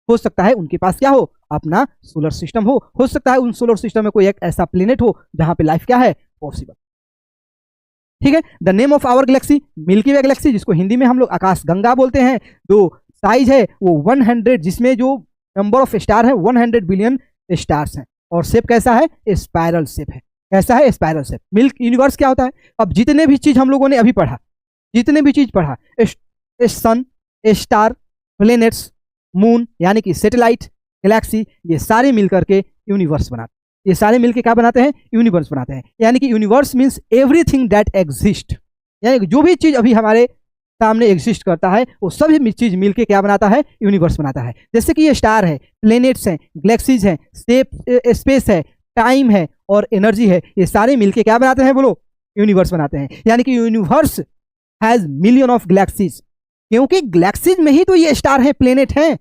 हो सकता है उनके पास क्या हो? अपना सोलर सिस्टम हो सकता है उन सोलर सिस्टम में कोई एक ऐसा प्लेनेट हो जहां पे लाइफ क्या है? पॉसिबल। ठीक है, the name of our galaxy Milky Way galaxy, जिसको हिंदी में हम लोग आकाश गंगा बोलते हैं। जो साइज है वो 100, जिसमें जो नंबर ऑफ स्टार है 100 बिलियन स्टार्स हैं, और शेप कैसा है? स्पाइरल शेप है। कैसा है? Spiral shape. मिल्क यूनिवर्स क्या होता है? अब जितने भी चीज हम लोगों ने अभी पढ़ा, जितने भी चीज पढ़ा, सन, स्टार, प्लेनेट्स, मून यानी कि सैटेलाइट, गैलेक्सी, ये सारे मिलकर के यूनिवर्स बनाते हैं। ये सारे मिलकर क्या बनाते हैं? यूनिवर्स बनाते हैं। यानी कि universe means everything that exist, यानी कि जो भी चीज अभी हमारे सामने एग्जिस्ट करता है वो सभी चीज मिलके क्या बनाता है? यूनिवर्स बनाता है। जैसे कि ये स्टार है, प्लेनेट्स हैं, गैलेक्सीज हैं, स्पेस है, टाइम है और एनर्जी है, ये सारे मिलके क्या बनाते हैं? बोलो, यूनिवर्स बनाते हैं। यानी कि universe has million of galaxies, क्योंकि गैलेक्सीज में ही तो ये स्टार है, प्लेनेट हैं।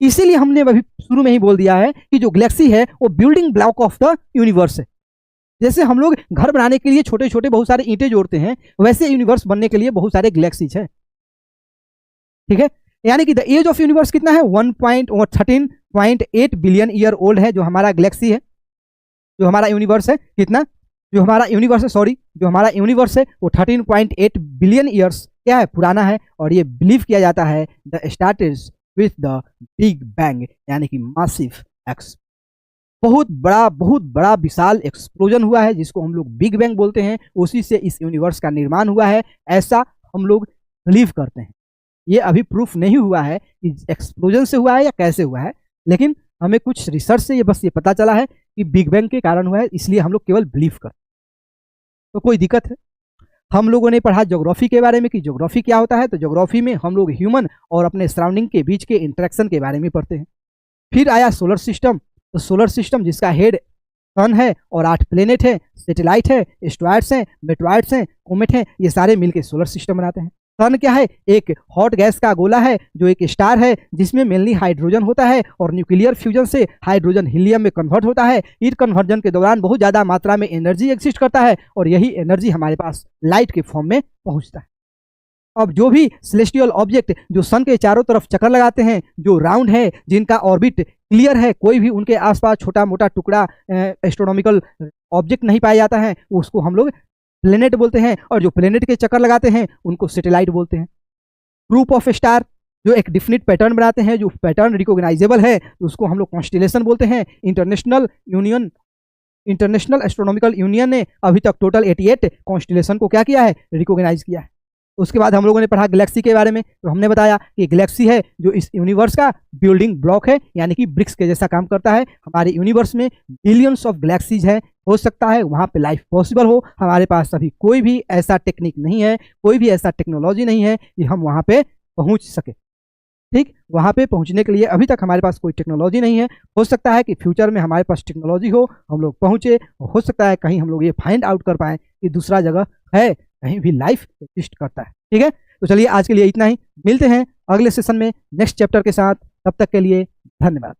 इसीलिए हमने अभी शुरू में ही बोल दिया है कि जो गैलेक्सी है वो building block of the universe है। जैसे हम लोग घर बनाने के लिए छोटे छोटे बहुत सारे ईंटें जोड़ते हैं, वैसे यूनिवर्स बनने के लिए बहुत सारे गैलेक्सीज हैं। ठीक है, यानी कि द एज ऑफ यूनिवर्स कितना है? 13.8 बिलियन ईयर ओल्ड है जो हमारा गैलेक्सी है। जो हमारा यूनिवर्स है कितना? जो हमारा यूनिवर्स है, सॉरी, जो हमारा यूनिवर्स है वो 13.8 बिलियन ईयर्स क्या है? पुराना है। और ये बिलीव किया जाता है the started with the big bang, यानी कि मासिव एक्स। बहुत बड़ा विशाल एक्सप्लोजन हुआ है जिसको हम लोग बिग बैंग बोलते हैं, उसी से इस यूनिवर्स का निर्माण हुआ है, ऐसा हम लोग बिलीव करते हैं। ये अभी प्रूफ नहीं हुआ है कि एक्सप्लोजन से हुआ है या कैसे हुआ है, लेकिन हमें कुछ रिसर्च से ये पता चला है कि बिग बैंग के कारण हुआ है, इसलिए हम लोग केवल बिलीव करते हैं। तो कोई दिक्कत है? हम लोगों ने पढ़ा ज्योग्राफी के बारे में कि ज्योग्राफी क्या होता है, तो ज्योग्राफी में हम लोग ह्यूमन और अपने सराउंडिंग के बीच के इंटरेक्शन के बारे में पढ़ते हैं। फिर आया सोलर सिस्टम, तो सोलर सिस्टम जिसका हेड सन है और 8 प्लेनेट है, सैटेलाइट है, एस्ट्रॉयड्स हैं, मेटरॉयड्स हैं, कोमेट हैं, ये सारे मिलकर सोलर सिस्टम बनाते हैं। सन क्या है? एक हॉट गैस का गोला है जो एक स्टार है जिसमें मेनली हाइड्रोजन होता है और न्यूक्लियर फ्यूजन से हाइड्रोजन हीलियम में कन्वर्ट होता है। इस कन्वर्जन के दौरान बहुत ज़्यादा मात्रा में एनर्जी एग्जिस्ट करता है और यही एनर्जी हमारे पास लाइट के फॉर्म में पहुंचता है। अब जो भी सेलेस्टियल ऑब्जेक्ट जो सन के चारों तरफ चक्कर लगाते हैं, जो राउंड है, जिनका ऑर्बिट क्लियर है, कोई भी उनके आसपास छोटा मोटा टुकड़ा एस्ट्रोनॉमिकल ऑब्जेक्ट नहीं पाया जाता है, उसको हम लोग प्लेनेट बोलते हैं, और जो प्लेनेट के चक्कर लगाते हैं उनको सैटेलाइट बोलते हैं। ग्रुप ऑफ स्टार जो एक डिफिनिट पैटर्न बनाते हैं, जो पैटर्न रिकॉग्नाइजेबल है, उसको हम लोग कॉन्स्टिलेशन बोलते हैं। इंटरनेशनल एस्ट्रोनॉमिकल यूनियन ने अभी तक टोटल 88 कॉन्स्टिलेशन को क्या किया है? रिकॉग्नाइज किया है। उसके बाद हम लोगों ने पढ़ा गैलेक्सी के बारे में, तो हमने बताया कि गैलेक्सी है जो इस यूनिवर्स का बिल्डिंग ब्लॉक है, यानी कि ब्रिक्स के जैसा काम करता है। हमारे यूनिवर्स में बिलियंस ऑफ गैलेक्सीज है, हो सकता है वहाँ पे लाइफ पॉसिबल हो। हमारे पास अभी कोई भी ऐसा टेक्निक नहीं है, कोई भी ऐसा टेक्नोलॉजी नहीं है कि हम वहाँ पे पहुँच सके। ठीक, वहाँ पे पहुँचने के लिए अभी तक हमारे पास कोई टेक्नोलॉजी नहीं है। हो सकता है कि फ्यूचर में हमारे पास टेक्नोलॉजी हो, हम लोग पहुँचे, हो सकता है कहीं हम लोग ये फाइंड आउट कर पाएँ कि दूसरा जगह है, कहीं भी लाइफ एग्जिस्ट करता है। ठीक है, तो चलिए आज के लिए इतना ही, मिलते हैं अगले सेशन में नेक्स्ट चैप्टर के साथ। तब तक के लिए धन्यवाद।